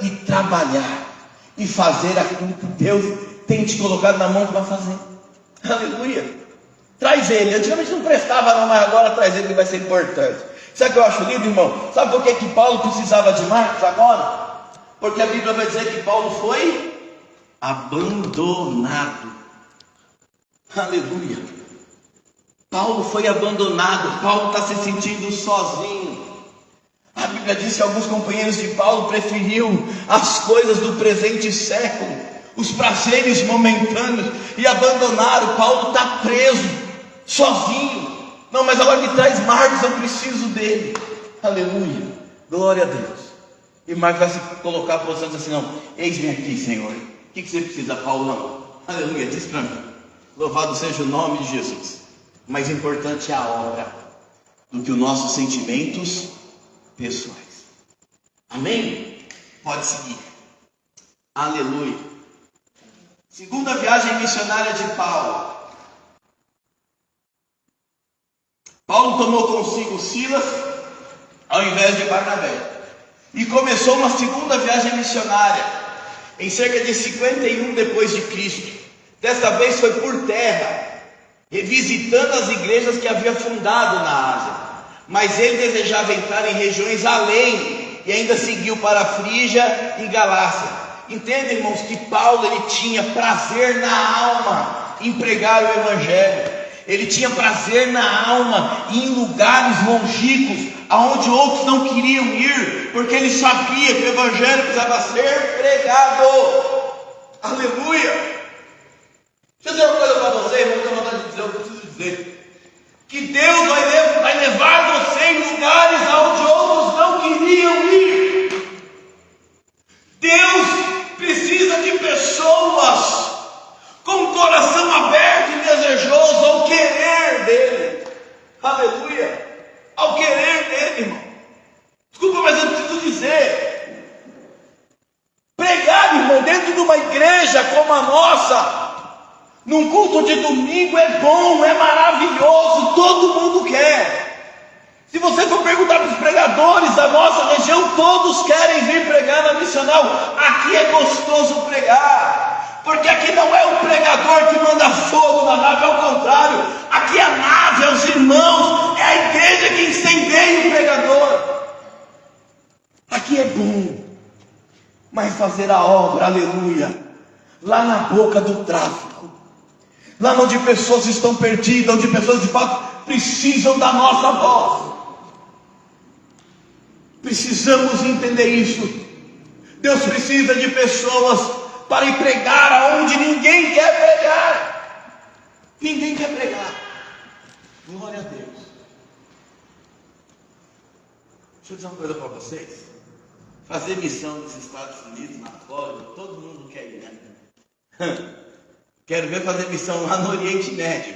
e trabalhar e fazer aquilo que Deus tem te colocado na mão para fazer. Aleluia. Traz ele. Antigamente não prestava não, mas agora traz ele que vai ser importante. Sabe o que eu acho lindo, irmão? Sabe por que Paulo precisava de Marcos agora? Porque a Bíblia vai dizer que Paulo foi abandonado. Aleluia. Paulo foi abandonado. Paulo está se sentindo sozinho. A Bíblia diz que alguns companheiros de Paulo preferiam as coisas do presente século, os prazeres momentâneos, e abandonaram. Paulo está preso, sozinho. Não, mas agora me traz Marcos, eu preciso dele. Aleluia, glória a Deus. E Marcos vai se colocar para você assim: não, eis-me aqui, Senhor. O que você precisa, Paulo? Não. Aleluia, diz para mim. Louvado seja o nome de Jesus. Mais importante é a obra do que os nossos sentimentos pessoais. Amém? Pode seguir. Aleluia. Segunda viagem missionária de Paulo. Paulo tomou consigo Silas ao invés de Barnabé e começou uma segunda viagem missionária em cerca de 51 depois de Cristo. Desta vez foi por terra, revisitando as igrejas que havia fundado na Ásia. Mas ele desejava entrar em regiões além e ainda seguiu para a Frígia e Galácia. Entende, irmãos, que Paulo ele tinha prazer na alma em pregar o Evangelho. Ele tinha prazer na alma em lugares longínquos, aonde outros não queriam ir, porque ele sabia que o Evangelho precisava ser pregado. Aleluia! Deixa eu dizer uma coisa para você, irmão, que eu tenho vontade de dizer, eu preciso dizer. Que Deus vai levar você em lugares aonde outros não queriam ir. Deus precisa de pessoas com o coração aberto e desejoso ao querer dele. Aleluia! Ao querer dele, irmão. Desculpa, mas eu preciso dizer. Pregar, irmão, dentro de uma igreja como a nossa, num culto de domingo, é bom, é maravilhoso, todo mundo quer. Se você for perguntar para os pregadores da nossa região, todos querem vir pregar na missional. Aqui é gostoso pregar, porque aqui não é o pregador que manda fogo na nave, ao contrário, aqui a nave é os irmãos, é a igreja que incendeia o pregador. Aqui é bom, mas fazer a obra, aleluia, lá na boca do tráfico, lá onde pessoas estão perdidas, onde pessoas de fato precisam da nossa voz. Precisamos entender isso. Deus precisa de pessoas para ir pregar aonde ninguém quer pregar. Ninguém quer pregar. Glória a Deus. Deixa eu dizer uma coisa para vocês. Fazer missão nos Estados Unidos, na Flórida, todo mundo quer ir, né? Quero ver fazer missão lá no Oriente Médio.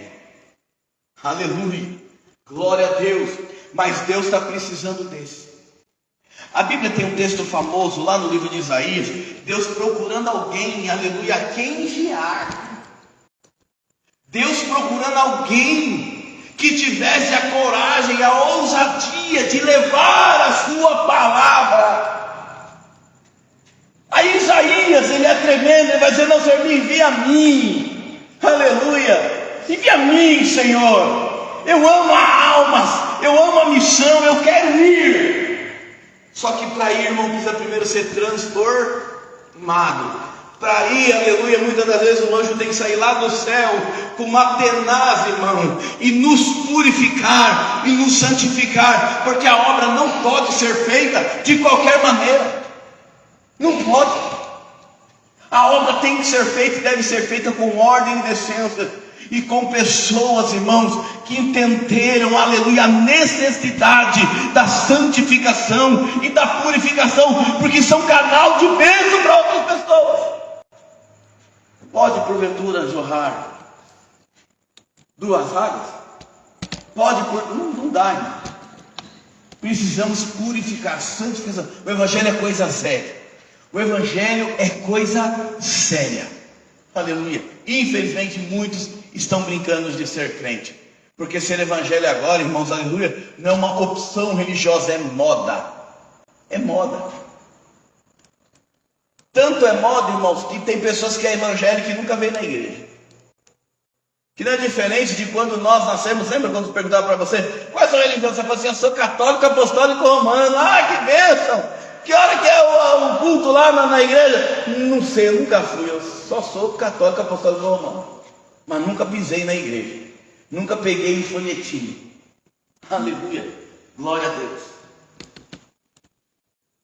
Aleluia. Glória a Deus. Mas Deus está precisando desse. A Bíblia tem um texto famoso lá no livro de Isaías. Deus procurando alguém, aleluia, a quem enviar. Deus procurando alguém que tivesse a coragem, a ousadia de levar a sua palavra. Aí Isaías, ele é tremendo, ele vai dizer: não, Senhor, me envia a mim. Aleluia. Envia a mim, Senhor. Eu amo almas, eu amo a missão, eu quero ir. Só que para ir, irmão, precisa primeiro ser transformado. Para ir, aleluia, muitas das vezes o anjo tem que sair lá do céu com uma tenaz, irmão, e nos purificar, e nos santificar, porque a obra não pode ser feita de qualquer maneira. Não pode. A obra tem que ser feita e deve ser feita com ordem e decência. E com pessoas, irmãos, que entenderam, aleluia, a necessidade da santificação e da purificação, porque são canal de bênção para outras pessoas. Pode porventura jorrar duas águas? Pode, não dá, irmão. Precisamos purificar, santificação. O Evangelho é coisa séria. O Evangelho é coisa séria. Aleluia. Infelizmente muitos estão brincando de ser crente, porque ser evangelho agora, irmãos, aleluia, não é uma opção religiosa, é moda. É moda. Tanto é moda, irmãos, que tem pessoas que é evangélico e nunca veio na igreja. Que não é diferente de quando nós nascemos. Lembra quando perguntavam para você, quais são religiões? Você falou assim, eu sou católico, apostólico, romano. Ah, que bênção! Que hora que é o culto lá na igreja? Não sei, eu nunca fui. Eu só sou católico, apostólico, romano. Mas nunca pisei na igreja. Nunca peguei um folhetinho. Aleluia. Glória a Deus.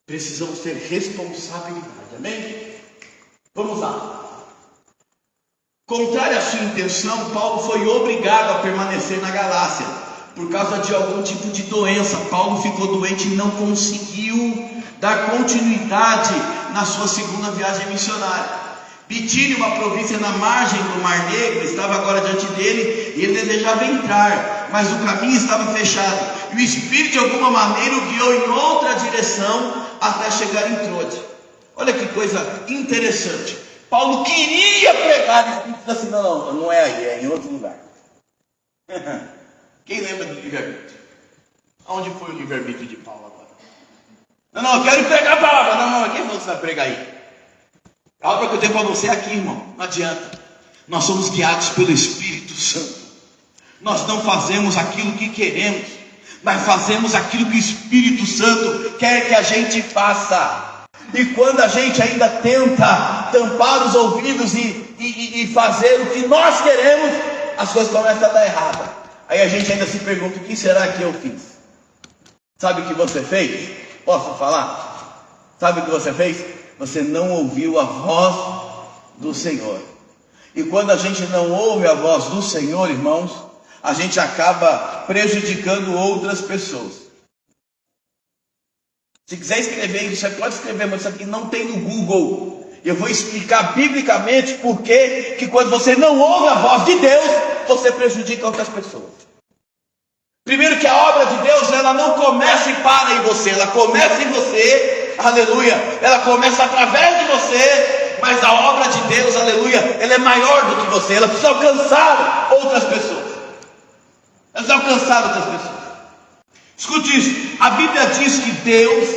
Precisamos ter responsabilidade. Amém? Vamos lá. Contrário à sua intenção, Paulo foi obrigado a permanecer na Galácia por causa de algum tipo de doença. Paulo ficou doente e não conseguiu dar continuidade na sua segunda viagem missionária. Bitínia, uma província na margem do Mar Negro, estava agora diante dele e ele desejava entrar, mas o caminho estava fechado. E o Espírito de alguma maneira o guiou em outra direção até chegar em Troade. Olha que coisa interessante. Paulo queria pregar, o Espírito disse assim, não é aí, é em outro lugar. Quem lembra do livre-arbítrio? Aonde foi o livre-arbítrio de Paulo agora? Não, eu quero pregar a palavra. Não, quem falou que você vai pregar aí? A obra que eu tenho para você é aqui, irmão. Não adianta. Nós somos guiados pelo Espírito Santo. Nós não fazemos aquilo que queremos, mas fazemos aquilo que o Espírito Santo quer que a gente faça. E quando a gente ainda tenta tampar os ouvidos e fazer o que nós queremos, as coisas começam a dar errado. Aí a gente ainda se pergunta, o que será que eu fiz? Sabe o que você fez? Posso falar? Sabe o que você fez? Você não ouviu a voz do Senhor. E quando a gente não ouve a voz do Senhor, irmãos, a gente acaba prejudicando outras pessoas. Se quiser escrever isso, você pode escrever, mas isso aqui não tem no Google. Eu vou explicar biblicamente por que quando você não ouve a voz de Deus, você prejudica outras pessoas. Primeiro que a obra de Deus, ela não começa e para em você, ela começa em você, aleluia, ela começa através de você, mas a obra de Deus, aleluia, ela é maior do que você, ela precisa alcançar outras pessoas. Ela precisa alcançar outras pessoas. Escute isso, a Bíblia diz que Deus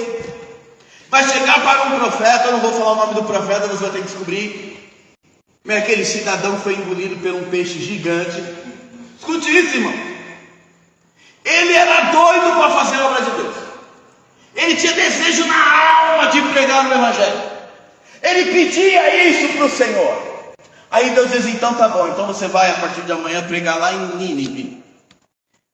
vai chegar para um profeta, eu não vou falar o nome do profeta, você vai ter que descobrir, mas aquele cidadão foi engolido por um peixe gigante. Escute isso, irmão. Ele era doido para fazer a obra de Deus. Ele tinha desejo na alma de pregar no Evangelho. Ele pedia isso para o Senhor. Aí Deus diz, então tá bom, então você vai a partir de amanhã pregar lá em Nínive.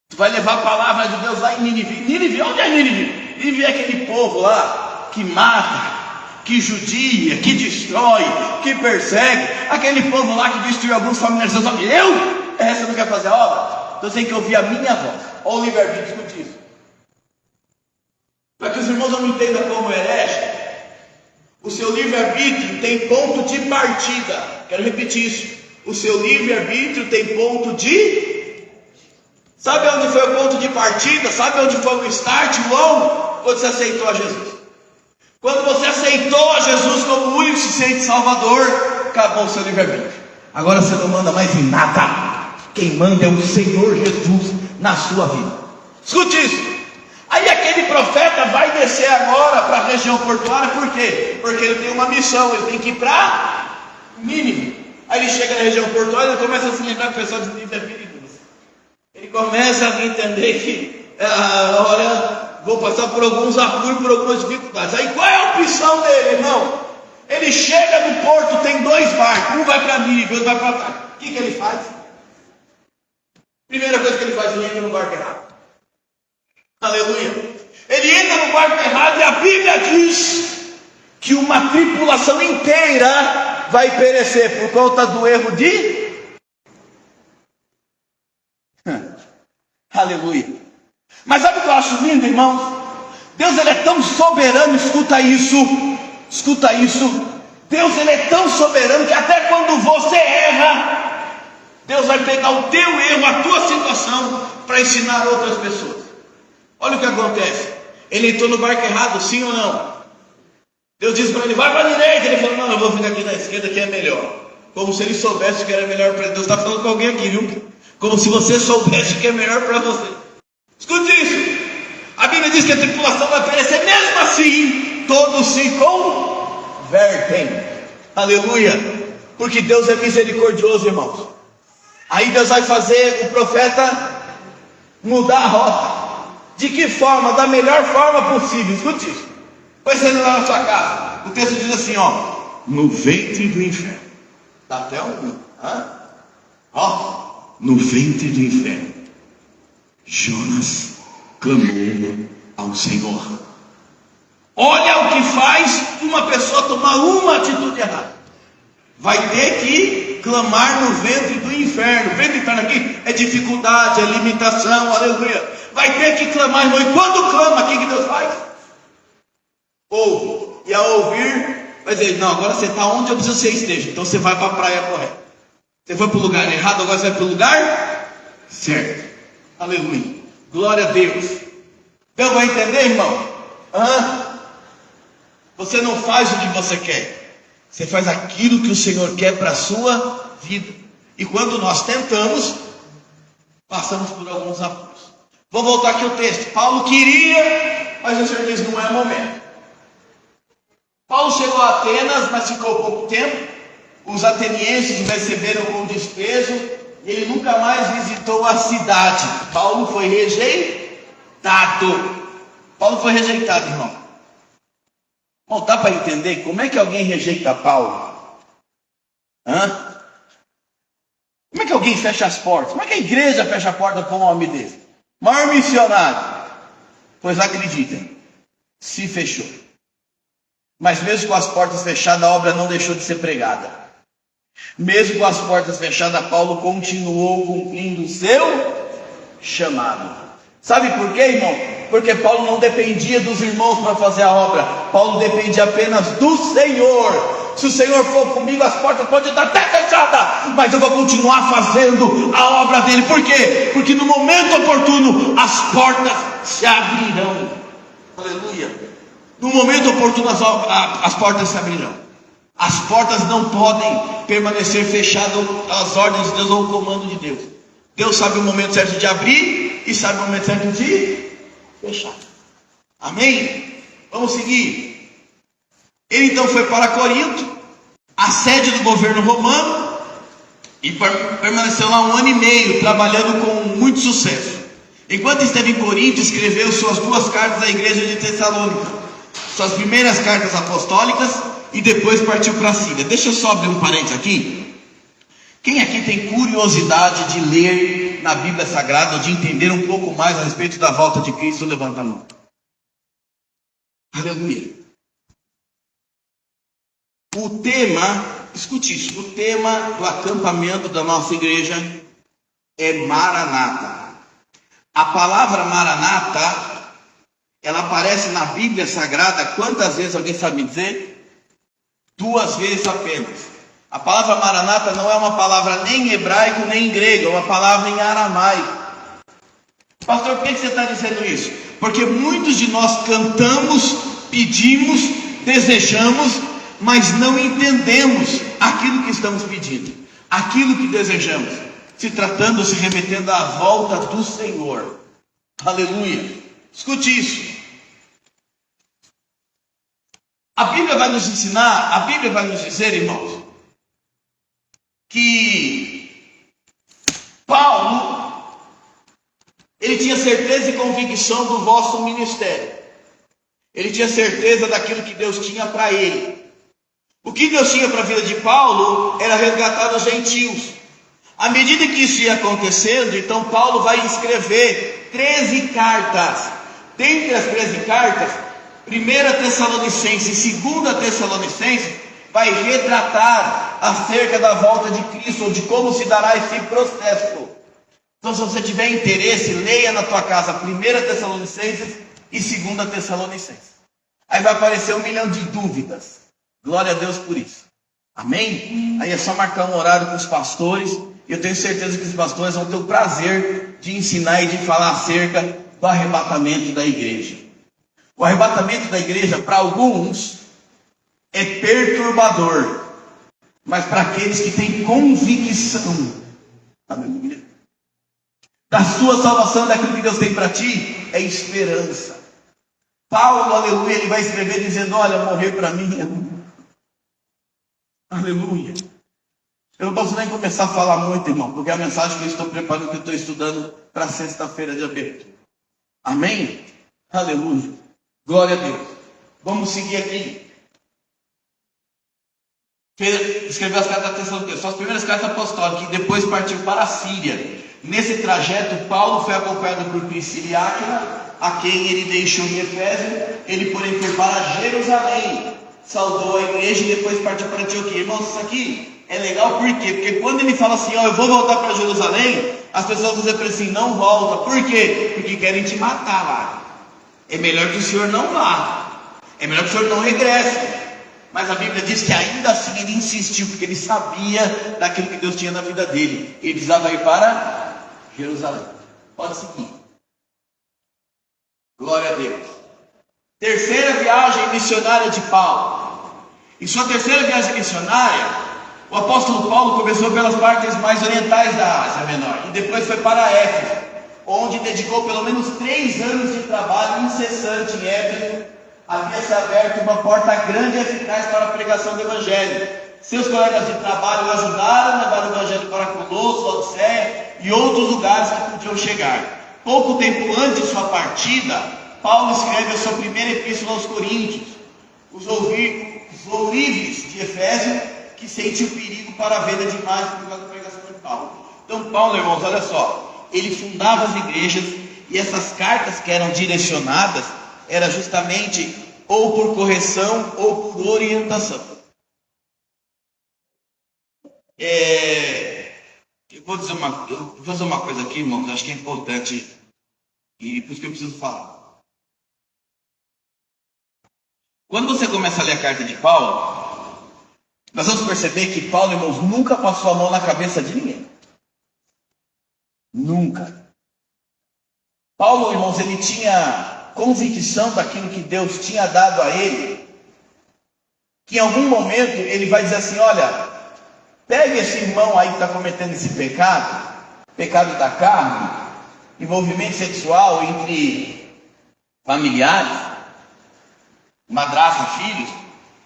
Tu vai levar a palavra de Deus lá em Nínive. Nínive, onde é Nínive? Nínive é aquele povo lá que mata, que judia, que destrói, que persegue. Aquele povo lá que destruiu alguns familiares. Você não quer fazer a obra? Então você tem que ouvir a minha voz. Olha o livre-arbítrio, escute isso. Para que os irmãos não me entendam como herege, o seu livre-arbítrio tem ponto de partida. Quero repetir isso. O seu livre-arbítrio tem ponto de... Sabe onde foi o ponto de partida? Sabe onde foi o start, o on? Quando você aceitou a Jesus. Quando você aceitou a Jesus como único e suficiente Salvador, acabou o seu livre-arbítrio. Agora você não manda mais em nada. Quem manda é o Senhor Jesus na sua vida. Escute isso. Aí aquele profeta vai descer agora para a região portuária, por quê? Porque ele tem uma missão, ele tem que ir para Nínive. Aí ele chega na região portuária e começa a se lembrar que o pessoal de Nínive é perigoso. Ele começa a entender que olha, vou passar por alguns apuros, por algumas dificuldades. Aí qual é a opção dele, irmão? Ele chega no porto, tem dois barcos, um vai para Nínive, outro vai para trás. O que ele faz? Primeira coisa que ele faz, ele entra no barco errado. Aleluia. Ele entra no barco errado e a Bíblia diz que uma tripulação inteira vai perecer por conta do erro de... Aleluia. Mas sabe o que eu acho lindo, irmãos? Deus, ele é tão soberano, escuta isso. Escuta isso. Deus, ele é tão soberano que até quando você erra, Deus vai pegar o teu erro, a tua situação, para ensinar outras pessoas. Olha o que acontece. Ele entrou no barco errado, sim ou não? Deus disse para ele, vai para a direita. Ele falou, não, eu vou ficar aqui na esquerda que é melhor. Como se ele soubesse que era melhor para ele. Deus está falando com alguém aqui, viu? Como se você soubesse que é melhor para você. Escute isso. A Bíblia diz que a tripulação vai perecer. Mesmo assim, todos se convertem. Aleluia. Porque Deus é misericordioso, irmãos. Aí Deus vai fazer o profeta mudar a rota. De que forma? Da melhor forma possível. Escute isso. Vai saindo lá na sua casa. O texto diz assim, ó: no ventre do inferno. Dá até um... Ó, no ventre do inferno, Jonas clamou ao Senhor. Olha o que faz uma pessoa tomar uma atitude errada. Vai ter que clamar no ventre do inferno. O ventre do inferno aqui é dificuldade, é limitação, aleluia. Vai ter que clamar, irmão. E quando clama, o que Deus faz? Ouve. E ao ouvir, vai dizer: não, agora você está onde eu preciso que você esteja. Então você vai para a praia correta. Você foi para o lugar errado, agora você vai para o lugar certo. Aleluia. Glória a Deus. Deus vai entender, irmão? Você não faz o que você quer. Você faz aquilo que o Senhor quer para a sua vida. E quando nós tentamos, passamos por alguns apuros. Vou voltar aqui ao texto. Paulo queria, mas o Senhor diz: não é momento. Paulo chegou a Atenas, mas ficou pouco tempo. Os atenienses o receberam com desprezo. E ele nunca mais visitou a cidade. Paulo foi rejeitado. Paulo foi rejeitado, irmão. Bom, dá para entender como é que alguém rejeita Paulo? Como é que alguém fecha as portas? Como é que a igreja fecha a porta para um homem desse? Maior missionário. Pois acreditem, se fechou. Mas mesmo com as portas fechadas, a obra não deixou de ser pregada. Mesmo com as portas fechadas, Paulo continuou cumprindo o seu chamado. Sabe por quê, irmão? Porque Paulo não dependia dos irmãos para fazer a obra. Paulo dependia apenas do Senhor. Se o Senhor for comigo, as portas podem estar até fechadas, mas eu vou continuar fazendo a obra dele. Por quê? Porque no momento oportuno as portas se abrirão. Aleluia. No momento oportuno as portas se abrirão. As portas não podem permanecer fechadas às ordens de Deus ou ao comando de Deus. Deus sabe o momento certo de abrir e sabe o momento certo de fechar. Amém? Vamos seguir. Ele então foi para Corinto, a sede do governo romano, e permaneceu lá 1 ano e meio, trabalhando com muito sucesso. Enquanto esteve em Corinto, escreveu suas 2 cartas à igreja de Tessalônica, suas primeiras cartas apostólicas, e depois partiu para a Síria. Deixa eu só abrir um parênteses aqui. Quem aqui tem curiosidade de ler na Bíblia Sagrada, ou de entender um pouco mais a respeito da volta de Cristo? Levanta a mão. Aleluia. O tema, escute isso, o tema do acampamento da nossa igreja é Maranata. A palavra Maranata, ela aparece na Bíblia Sagrada, quantas vezes alguém sabe dizer? 2 vezes apenas. A palavra Maranata não é uma palavra nem em hebraico nem em grego, é uma palavra em aramaico. Pastor, por que você está dizendo isso? Porque muitos de nós cantamos, pedimos, desejamos, mas não entendemos aquilo que estamos pedindo, aquilo que desejamos, se remetendo à volta do Senhor. Aleluia. Escute isso. A Bíblia vai nos ensinar, a Bíblia vai nos dizer, irmãos, que Paulo, ele tinha certeza e convicção do vosso ministério. Ele tinha certeza daquilo que Deus tinha para ele. O que Deus tinha para a vida de Paulo era resgatar os gentios. À medida que isso ia acontecendo, então Paulo vai escrever 13 cartas. Dentre as 13 cartas, 1 Tessalonicenses e 2 Tessalonicenses vai retratar acerca da volta de Cristo, ou de como se dará esse processo. Então, se você tiver interesse, leia na tua casa 1 Tessalonicenses e 2 Tessalonicenses. Aí vai aparecer 1 milhão de dúvidas. Glória a Deus por isso. Amém? Aí é só marcar um horário com os pastores, e eu tenho certeza que os pastores vão ter o prazer de ensinar e de falar acerca do arrebatamento da igreja. O arrebatamento da igreja, para alguns, é perturbador, mas para aqueles que têm convicção, aleluia, da sua salvação, daquilo que Deus tem para ti, é esperança. Paulo, aleluia, ele vai escrever dizendo: olha, morrer para mim é... Aleluia. Eu não posso nem começar a falar muito, irmão, porque a mensagem que eu estou preparando, que eu estou estudando para sexta-feira de abertura. Amém? Aleluia. Glória a Deus. Vamos seguir aqui. Escreveu as cartas da Tessalonicenses, são as primeiras cartas apostólicas, e depois partiu para a Síria. Nesse trajeto, Paulo foi acompanhado por Priscila e Áquila, a quem ele deixou em Efésio. Ele, porém, foi para Jerusalém, saudou a igreja e depois partiu para Antioquia. Irmãos, isso aqui é legal por quê? Porque quando ele fala assim, eu vou voltar para Jerusalém, as pessoas dizem para ele assim, não volta. Por quê? Porque querem te matar lá. É melhor que o senhor não vá. É melhor que o senhor não regresse. Mas a Bíblia diz que ainda assim ele insistiu, porque ele sabia daquilo que Deus tinha na vida dele. Ele precisava ir para Jerusalém. Pode seguir. Glória a Deus. Terceira viagem missionária de Paulo. Em sua terceira viagem missionária, o apóstolo Paulo começou pelas partes mais orientais da Ásia Menor e depois foi para Éfeso, onde dedicou pelo menos 3 anos de trabalho incessante em Éfeso. Havia se aberto uma porta grande e eficaz para a pregação do Evangelho. Seus colegas de trabalho o ajudaram a levar o Evangelho para Colosso, Laodiceia e outros lugares que podiam chegar. Pouco tempo antes de sua partida, Paulo escreve a sua primeira epístola aos Coríntios. Os ourives de Efésio, que sente o perigo para a venda de imagens por causa da pregação de Paulo. Então Paulo, irmãos, olha só, ele fundava as igrejas e essas cartas que eram direcionadas era justamente ou por correção ou por orientação. Eu vou dizer uma coisa aqui, irmãos, acho que é importante e por isso que eu preciso falar. Quando você começa a ler a carta de Paulo, nós vamos perceber que Paulo, irmãos, nunca passou a mão na cabeça de ninguém. Nunca. Paulo, irmãos, ele tinha convicção daquilo que Deus tinha dado a ele, que em algum momento ele vai dizer assim, olha, pega esse irmão aí que está cometendo esse pecado da carne, envolvimento sexual entre familiares, madrasta, filhos,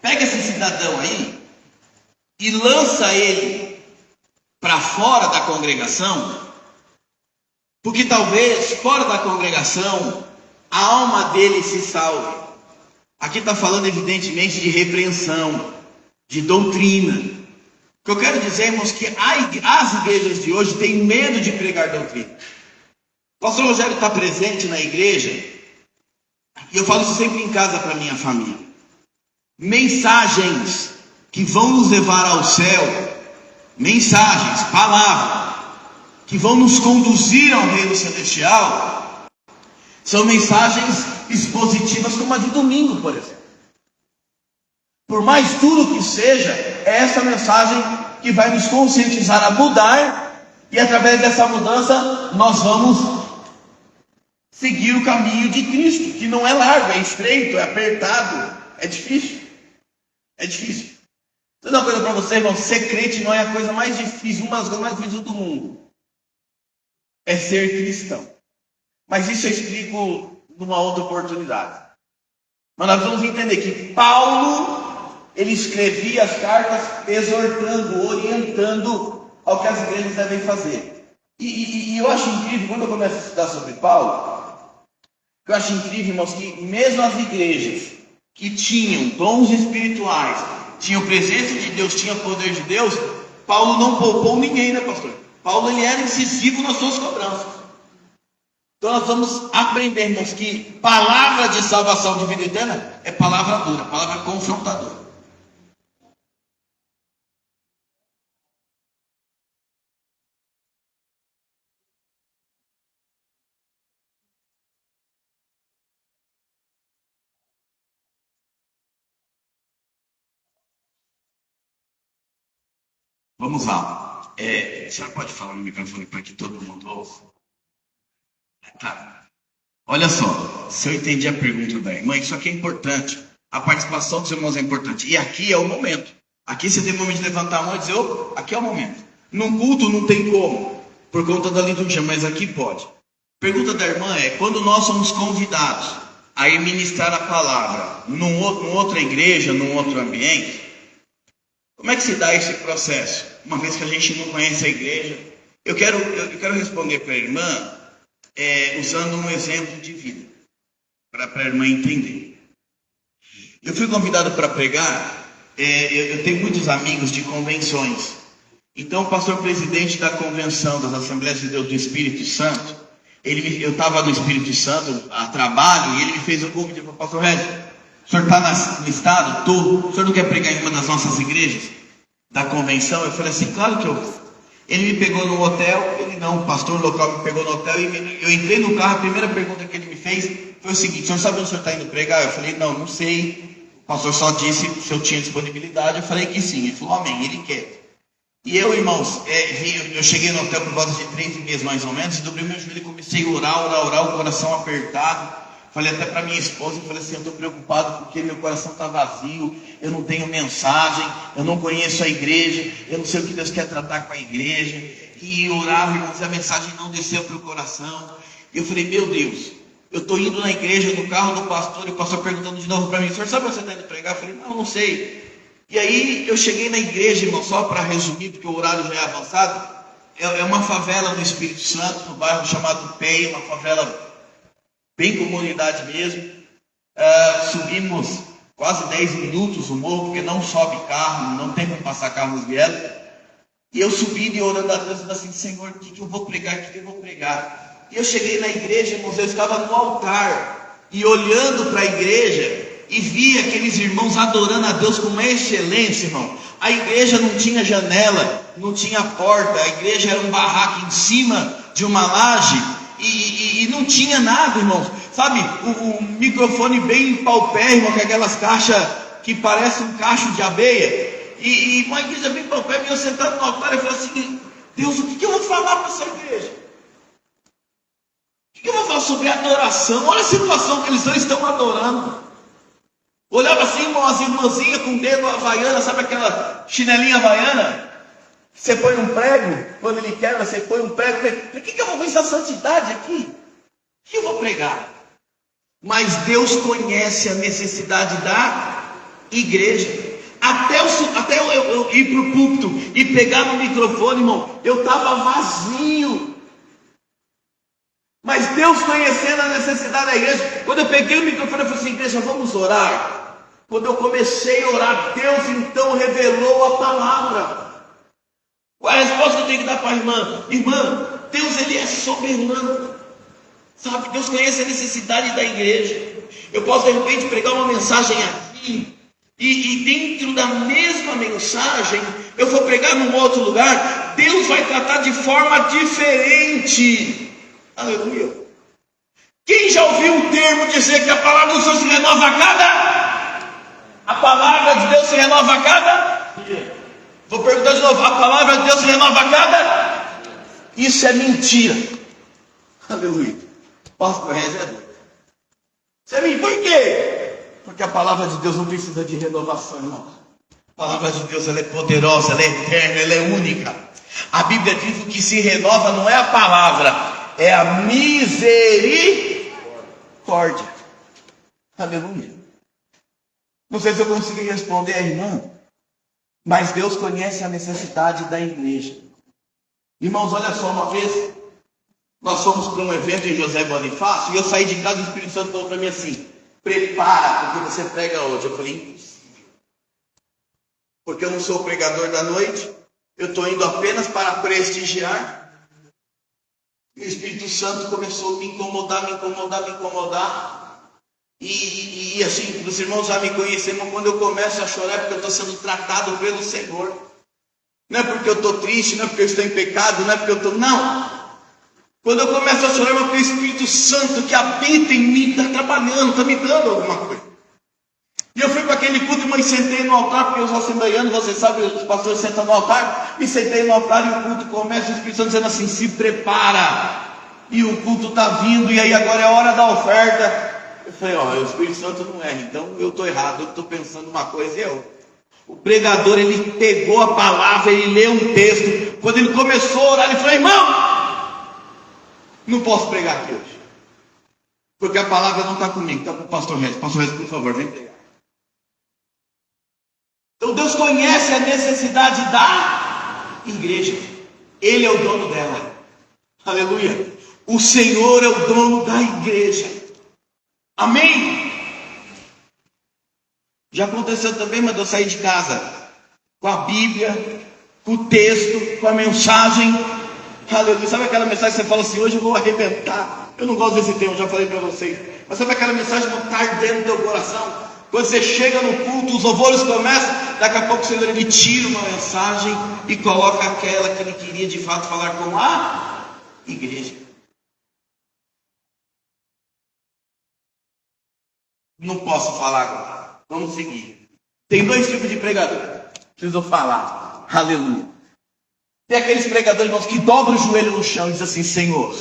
pega esse cidadão aí e lança ele para fora da congregação, porque talvez fora da congregação a alma dele se salve. Aqui está falando evidentemente de repreensão, de doutrina. O que eu quero dizer, irmãos, que as igrejas de hoje têm medo de pregar doutrina. O pastor Rogério está presente na igreja, e eu falo isso sempre em casa para minha família. Mensagens que vão nos levar ao céu, mensagens, palavras, que vão nos conduzir ao reino celestial, são mensagens expositivas como a de domingo, por exemplo. Por mais duro que seja, é essa mensagem que vai nos conscientizar a mudar, e através dessa mudança nós vamos seguir o caminho de Cristo, que não é largo, é estreito, é apertado, é difícil. É difícil. Vou dizer uma coisa para você, irmão, ser crente não é a coisa mais difícil, uma das coisas mais difíceis do mundo. É ser cristão. Mas isso eu explico numa outra oportunidade. Mas nós vamos entender que Paulo, ele escrevia as cartas exortando, orientando ao que as igrejas devem fazer. E eu acho incrível, quando eu começo a estudar sobre Paulo, eu acho incrível, irmãos, que mesmo as igrejas que tinham dons espirituais, tinham presença de Deus, tinham poder de Deus, Paulo não poupou ninguém, né, pastor? Paulo, ele era incisivo nas suas cobranças. Então nós vamos aprender, irmãos, que palavra de salvação de vida eterna é palavra dura, palavra confrontadora. Vamos lá. A senhora pode falar no microfone para que todo mundo ouça? Tá. Olha só, se eu entendi a pergunta da irmã, isso aqui é importante. A participação dos irmãos é importante. E aqui é o momento. Aqui você tem o momento de levantar a mão e dizer, opa, aqui é o momento. Num culto não tem como, por conta da liturgia, mas aqui pode. Pergunta da irmã é, quando nós somos convidados a ir ministrar a palavra numa outra igreja, num outro ambiente, Como é que se dá esse processo? Uma vez que a gente não conhece a igreja, eu quero responder para a irmã usando um exemplo de vida, para a irmã entender. Eu fui convidado para pregar, eu tenho muitos amigos de convenções. Então, o pastor presidente da convenção das Assembleias de Deus do Espírito Santo, eu estava no Espírito Santo a trabalho, e ele me fez um convite para o pastor Regis. O senhor está no estado? Estou. O senhor não quer pregar em uma das nossas igrejas? Da convenção? Eu falei assim, claro que eu vou. Ele me pegou no hotel, o pastor local me pegou no hotel, e eu entrei no carro, a primeira pergunta que ele me fez foi o seguinte: o senhor sabe onde o senhor está indo pregar? Eu falei, não sei. O pastor só disse se eu tinha disponibilidade. Eu falei que sim. Ele falou, amém, ele quer. E eu, irmãos, eu cheguei no hotel por volta de 3 meses mais ou menos, dobrei meu joelho e comecei a orar, o coração apertado. Falei até para minha esposa, eu falei assim, eu estou preocupado porque meu coração está vazio, eu não tenho mensagem, eu não conheço a igreja, eu não sei o que Deus quer tratar com a igreja. E orava, irmãos, a mensagem não desceu para o coração. E eu falei, meu Deus, eu estou indo na igreja, no carro do pastor, e o pastor perguntando de novo para mim, o senhor sabe onde você está indo pregar? Eu falei, não sei. E aí eu cheguei na igreja, irmão, só para resumir, porque o horário já é avançado, é uma favela no Espírito Santo, no bairro chamado Peia, uma favela bem comunidade mesmo. Subimos quase 10 minutos o morro, porque não sobe carro, não tem como passar carro nos vielos. E eu subi e orando a Deus, assim, Senhor, o que eu vou pregar, o que eu vou pregar? E eu cheguei na igreja, irmãos, eu estava no altar, e olhando para a igreja, e vi aqueles irmãos adorando a Deus com uma excelência, irmão. A igreja não tinha janela, não tinha porta, a igreja era um barraco em cima de uma laje, e não tinha nada, irmãos. Sabe, o microfone bem paupérrimo, com aquelas caixas que parecem um cacho de abelha, e uma igreja bem paupérrima, e eu sentado no altar, eu falei assim, Deus, o que eu vou falar para essa igreja? O que eu vou falar sobre adoração? Olha a situação que eles estão adorando. Olhava assim, irmão, as irmãzinhas com o dedo havaiana, sabe aquela chinelinha havaiana? Você põe um prego, quando ele quebra, você põe um prego. Por que eu vou ver essa santidade aqui? O que eu vou pregar? Mas Deus conhece a necessidade da igreja. Até eu ir para o púlpito e pegar no microfone, irmão, eu estava vazio. Mas Deus conhecendo a necessidade da igreja, quando eu peguei o microfone, eu falei assim, igreja, vamos orar. Quando eu comecei a orar, Deus então revelou a palavra. Qual é a resposta que eu tenho que dar para a irmã? Irmã, Deus ele é soberano. Sabe, Deus conhece a necessidade da igreja. Eu posso de repente pregar uma mensagem aqui, e dentro da mesma mensagem, eu vou pregar num outro lugar, Deus vai tratar de forma diferente. Aleluia. Quem já ouviu o termo dizer que a palavra do Senhor se renova a a palavra de Deus se renova a cada dia? Vou perguntar de novo, a palavra de Deus se renova a cada? Isso é mentira. Aleluia. Pastor Regis é doido. Isso é mentira. Por quê? Porque a palavra de Deus não precisa de renovação, irmão. A palavra de Deus ela é poderosa, ela é eterna, ela é única. A Bíblia diz que o que se renova não é a palavra, é a misericórdia. Aleluia. Não sei se eu consegui responder a irmã, mas Deus conhece a necessidade da igreja. Irmãos, olha só, uma vez nós fomos para um evento em José Bonifácio, e eu saí de casa e o Espírito Santo falou para mim assim, prepara, porque você prega hoje. Eu falei, impossível, porque eu não sou o pregador da noite, eu estou indo apenas para prestigiar. E o Espírito Santo começou a me incomodar. E assim, os irmãos já me conheceram, quando eu começo a chorar é porque eu estou sendo tratado pelo Senhor. Não é porque eu estou triste, não é porque eu estou em pecado, não é porque eu estou... Não! Quando eu começo a chorar é porque o Espírito Santo que habita em mim está trabalhando, está me dando alguma coisa. E eu fui para aquele culto, mas sentei no altar, porque os assembleianos, você sabe, os pastores sentam no altar, e sentei no altar e o culto começa, o Espírito Santo dizendo assim, se prepara, e o culto está vindo, e aí agora é a hora da oferta. Eu falei, o Espírito Santo não erra, então eu estou errado, eu estou pensando uma coisa e é outra. O pregador, ele pegou a palavra, ele leu um texto, quando ele começou a orar, ele falou, irmão, não posso pregar aqui hoje, porque a palavra não está comigo, está com o pastor Regis. Pastor Regis, por favor, vem pregar. Então Deus conhece a necessidade da igreja. Ele é o dono dela. Aleluia. O Senhor é o dono da igreja. Amém? Já aconteceu também, mas eu saí de casa com a Bíblia, com o texto, com a mensagem. Aleluia. Sabe aquela mensagem que você fala assim, hoje eu vou arrebentar? Eu não gosto desse termo, já falei para vocês. Mas sabe aquela mensagem que está ardendo no teu coração? Quando você chega no culto, os louvores começam, daqui a pouco o Senhor ele tira uma mensagem e coloca aquela que ele queria de fato falar com a igreja. Não posso falar agora. Vamos seguir. Tem dois tipos de pregador. Preciso falar. Aleluia. Tem aqueles pregadores, irmãos, que dobram o joelho no chão e dizem assim, Senhor,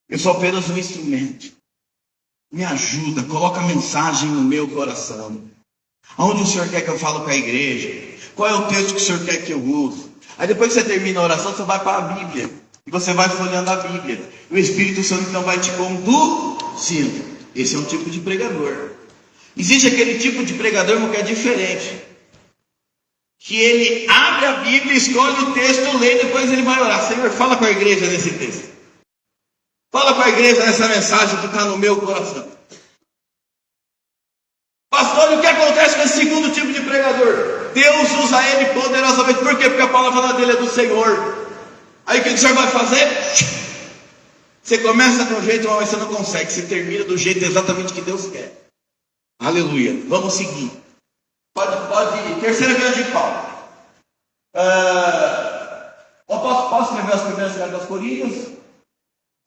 eu sou apenas um instrumento. Me ajuda, coloca a mensagem no meu coração. Aonde o Senhor quer que eu fale com a igreja? Qual é o texto que o Senhor quer que eu use? Aí depois que você termina a oração, você vai para a Bíblia. E você vai folheando a Bíblia. O Espírito Santo então vai te conduzindo. Esse é um tipo de pregador. Existe aquele tipo de pregador que é diferente. Que ele abre a Bíblia, escolhe o texto, lê e depois ele vai orar. Senhor, fala com a igreja nesse texto. Fala com a igreja nessa mensagem que está no meu coração. Pastor, o que acontece com esse segundo tipo de pregador? Deus usa ele poderosamente. Por quê? Porque a palavra dele é do Senhor. Aí o que o Senhor vai fazer? Você começa de um jeito, mas você não consegue. Você termina do jeito exatamente que Deus quer. Aleluia. Vamos seguir. Pode. Terceira viagem de Paulo. Posso escrever as primeiras cartas aos Coríntios?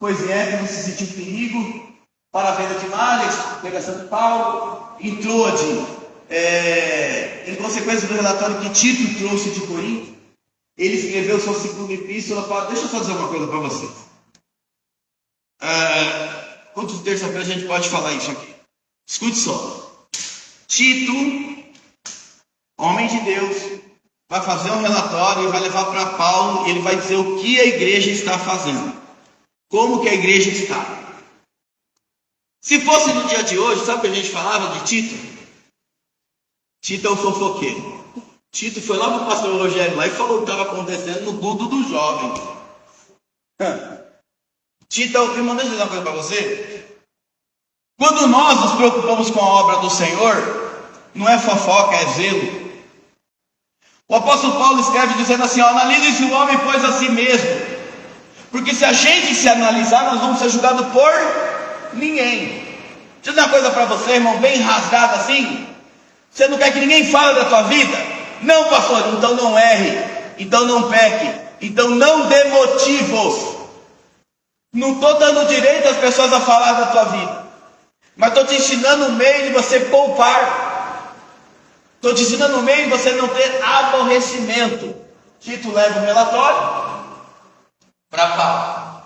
Pois não se sentiu perigo para a venda de males, pregação de Paulo, em Troade, em consequência do relatório que Tito trouxe de Corinto, ele escreveu sua segunda epístola para... Deixa eu só dizer uma coisa para vocês. Quanto de terça-feira a gente pode falar isso aqui? Escute só. Tito, homem de Deus, vai fazer um relatório e vai levar para Paulo e ele vai dizer o que a igreja está fazendo. Como que a igreja está? Se fosse no dia de hoje, sabe o que a gente falava de Tito? Tito é o fofoqueiro. Tito foi lá para o pastor Rogério lá e falou o que estava acontecendo no culto dos jovens. Tito, irmão, deixa eu dizer uma coisa para você. Quando nós nos preocupamos com a obra do Senhor, não é fofoca, é zelo. O apóstolo Paulo escreve dizendo assim, analise-se o homem, pois a si mesmo. Porque se a gente se analisar, nós vamos ser julgados por ninguém. Deixa eu dizer uma coisa para você, irmão, bem rasgada assim. Você não quer que ninguém fale da tua vida? Não, pastor, então não erre, então não peque, então não dê motivos. Não estou dando direito às pessoas a falar da tua vida, mas estou te ensinando o meio de você poupar. Estou te ensinando o meio de você não ter aborrecimento. Tito leva um relatório para Paulo.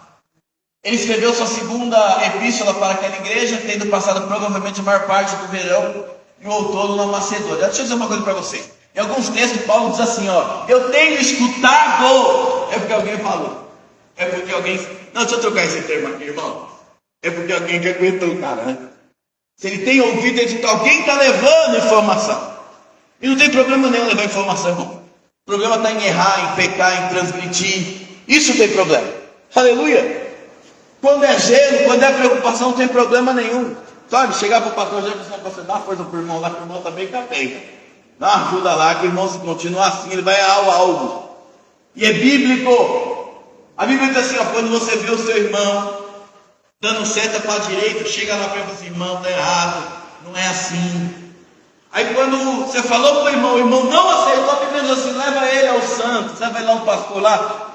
Ele escreveu sua segunda epístola para aquela igreja, tendo passado provavelmente a maior parte do verão e o outono na Macedônia. Deixa eu dizer uma coisa para você. Em alguns textos Paulo diz assim, eu tenho escutado. É porque alguém falou. É porque alguém... Não, deixa eu trocar esse termo aqui, irmão. É porque alguém que aguentou o cara, né? Se ele tem ouvido, ele diz, alguém está levando informação. E não tem problema nenhum levar informação, irmão. O problema está em errar, em pecar, em transmitir. Isso tem problema. Aleluia. Quando é gelo, quando é preocupação, não tem problema nenhum. Sabe, chegar para o pastor já dizer, você dá força para o irmão lá, que o irmão também está bem. Dá uma ajuda lá, que o irmão se continuar assim, ele vai ao alvo. E é bíblico. A Bíblia diz assim, quando você vê o seu irmão dando seta para a direita, chega lá para ele e diz, irmão, está errado, não é assim. Aí quando você falou para o irmão não aceitou, a Bíblia diz assim, leva ele ao santo, você vai lá um pastor lá,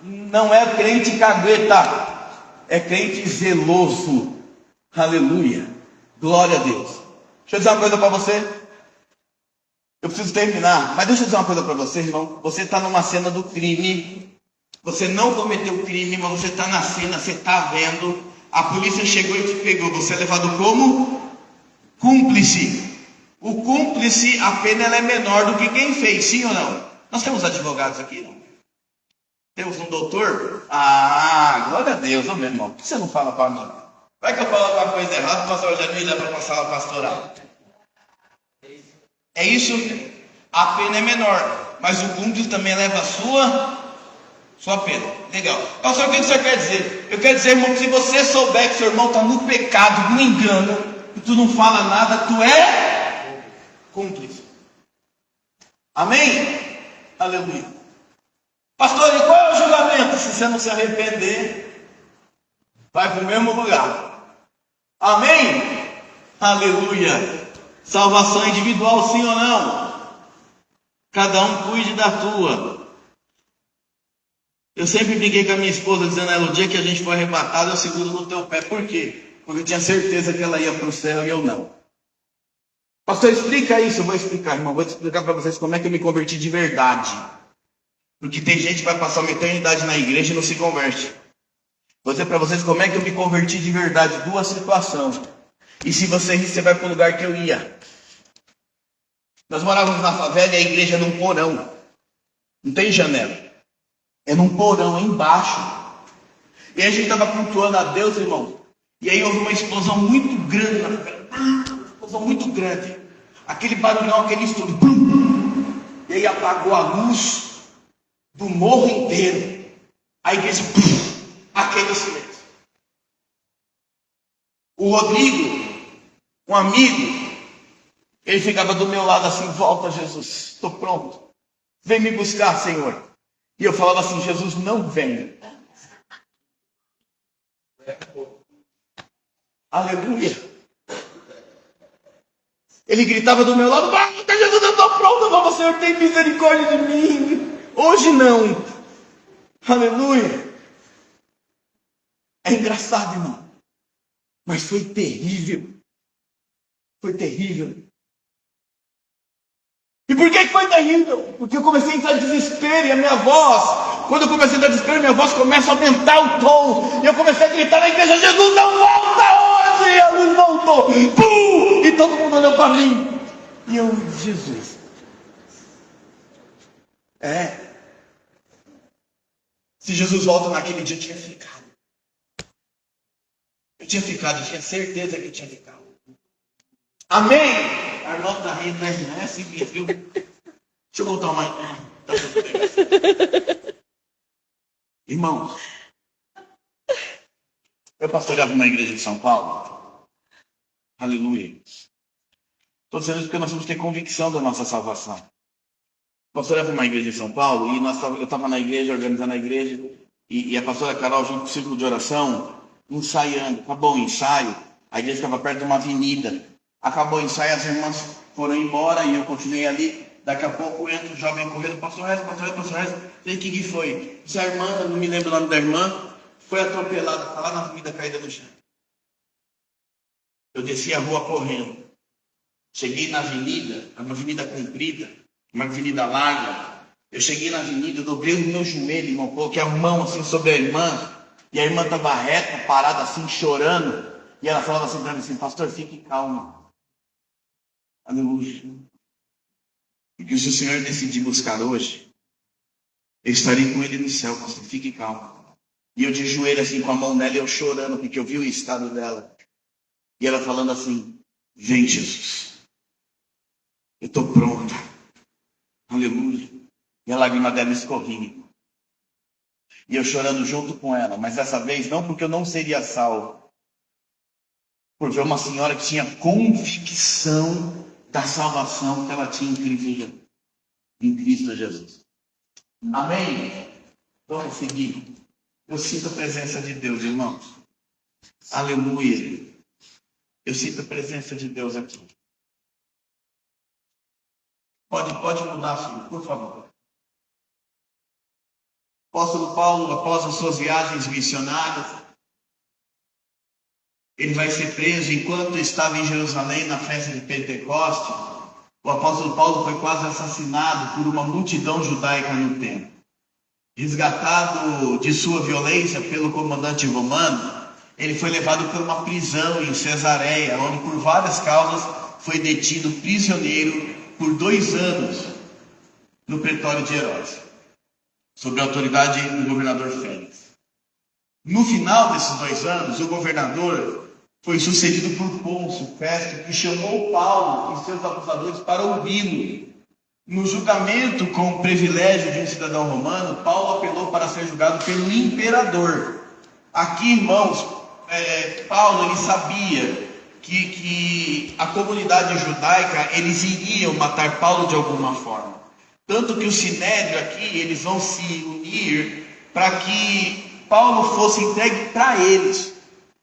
não é crente cagueta, é crente zeloso. Aleluia. Glória a Deus. Deixa eu dizer uma coisa para você. Eu preciso terminar, mas deixa eu dizer uma coisa para você, irmão. Você está numa cena do crime. Você não cometeu crime, mas você está na cena, você está vendo. A polícia chegou e te pegou. Você é levado como cúmplice. O cúmplice, a pena ela é menor do que quem fez, sim ou não? Nós temos advogados aqui, não? Temos um doutor? Glória a Deus, meu irmão. Por que você não fala para mim? Vai que eu falo alguma coisa errada, o pastor já me dá para passar a pastoral. É isso? a pena é menor, mas o cúmplice também leva a sua pena. Legal. Pastor, o que você quer dizer? Eu quero dizer, irmão, que se você souber que seu irmão está no pecado, no engano, e tu não fala nada, tu é cúmplice. Amém? Aleluia. Pastor, e qual é o julgamento? Se você não se arrepender, vai para o mesmo lugar. Amém? Aleluia. Salvação individual, sim ou não? Cada um cuide da tua. Eu sempre briguei com a minha esposa, dizendo a ela, o dia que a gente for arrebatado, eu seguro no teu pé. Por quê? Porque eu tinha certeza que ela ia para o céu e eu não. Pastor, explica isso. Eu vou explicar, irmão. Vou explicar para vocês como é que eu me converti de verdade. Porque tem gente que vai passar uma eternidade na igreja e não se converte. Vou dizer para vocês como é que eu me converti de verdade. Duas situações. E se você rir, você vai para o lugar que eu ia. Nós morávamos na favela e a igreja é num porão. Não tem janela. É num porão, é embaixo. E aí a gente estava cultuando a Deus, irmão. E aí houve uma explosão muito grande na favela. Uma explosão muito grande. Aquele barulhão, aquele estudo. E aí apagou a luz do morro inteiro. A igreja, aquele silêncio. O Rodrigo, um amigo, ele ficava do meu lado assim, volta Jesus, estou pronto. Vem me buscar, Senhor. E eu falava assim, Jesus, não vem. Aleluia. Ele gritava do meu lado, volta Jesus, eu estou pronto. Eu falava, Senhor, tem misericórdia de mim. Hoje não. Aleluia. É engraçado, irmão. Mas foi terrível. Foi terrível. E por que foi terrível? Porque eu comecei a entrar em desespero e a minha voz, quando eu comecei a entrar em desespero, minha voz começa a aumentar o tom. E eu comecei a gritar na igreja, Jesus não volta hoje! E a luz voltou. Pum! E todo mundo olhou para mim. E eu, Jesus. Se Jesus volta naquele dia, eu tinha ficado. Eu tinha certeza que eu tinha ficado. Amém? A irmã da rede não é assim, viu? Deixa eu voltar mais. Tá tudo bem. Irmãos, eu pastoreava uma igreja em São Paulo. Aleluia. Estou dizendo isso porque nós temos que ter convicção da nossa salvação. Pastoreava uma igreja em São Paulo e eu estava na igreja, organizando a igreja, e a pastora Carol, junto com o círculo de oração, ensaiando. Acabou o ensaio, a igreja ficava perto de uma avenida. Acabou o ensaio, as irmãs foram embora e eu continuei ali. Daqui a pouco entra um jovem correndo, pastor Reza. Sei o que foi. Essa irmã, não me lembro o nome da irmã, foi atropelada, está lá na avenida caída no chão. Eu desci a rua correndo. Cheguei na avenida, uma avenida comprida, uma avenida larga. Eu cheguei na avenida, eu dobrei o meu joelho, irmão, coloquei a mão assim sobre a irmã, e a irmã estava reta, parada assim, chorando. E ela falava assim para mim assim, pastor, fique calmo. Aleluia. Porque se o Senhor decidir buscar hoje, eu estarei com Ele no céu, pastor, fique calmo. E eu de joelho assim, com a mão nela, e eu chorando, porque eu vi o estado dela. E ela falando assim, vem Jesus. Eu estou pronta. Aleluia. E a lágrima dela escorria. E eu chorando junto com ela, mas dessa vez não porque eu não seria salvo, por ver uma senhora que tinha convicção da salvação que ela tinha em Cristo Jesus. Amém? Vamos seguir. Eu sinto a presença de Deus, irmãos. Aleluia. Eu sinto a presença de Deus aqui. Pode mudar, senhor, por favor. O apóstolo Paulo, após as suas viagens missionárias, ele vai ser preso enquanto estava em Jerusalém na festa de Pentecostes. O apóstolo Paulo foi quase assassinado por uma multidão judaica no templo. Resgatado de sua violência pelo comandante romano, ele foi levado para uma prisão em Cesareia, onde por várias causas foi detido prisioneiro por 2 anos no pretório de Herodes, sob a autoridade do governador Félix. No final desses 2 anos, o governador foi sucedido por Pôncio Festo, que chamou Paulo e seus acusadores para ouvi-lo. No julgamento com o privilégio de um cidadão romano, Paulo apelou para ser julgado pelo imperador. Aqui, irmãos, Paulo ele sabia que a comunidade judaica, eles iriam matar Paulo de alguma forma. Tanto que o Sinédrio aqui, eles vão se unir para que Paulo fosse entregue para eles.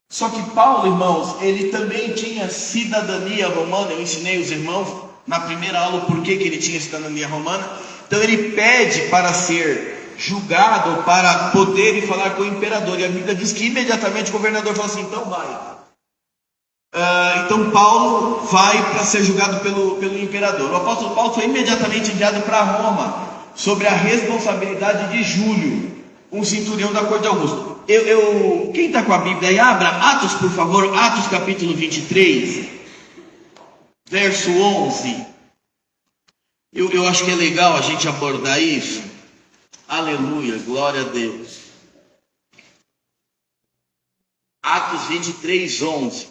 Só que Paulo, irmãos, ele também tinha cidadania romana. Eu ensinei os irmãos na primeira aula por que ele tinha cidadania romana. Então ele pede para ser julgado, para poder ir falar com o imperador. E a Bíblia diz que imediatamente o governador falou assim: então vai. Então Paulo vai para ser julgado pelo imperador. O apóstolo Paulo foi imediatamente enviado para Roma, sobre a responsabilidade de Júlio, um centurião da corte de Augusto. Quem está com a Bíblia aí, abra Atos, por favor, Atos capítulo 23, verso 11. Eu acho que é legal a gente abordar isso. Aleluia, glória a Deus. Atos 23, 11.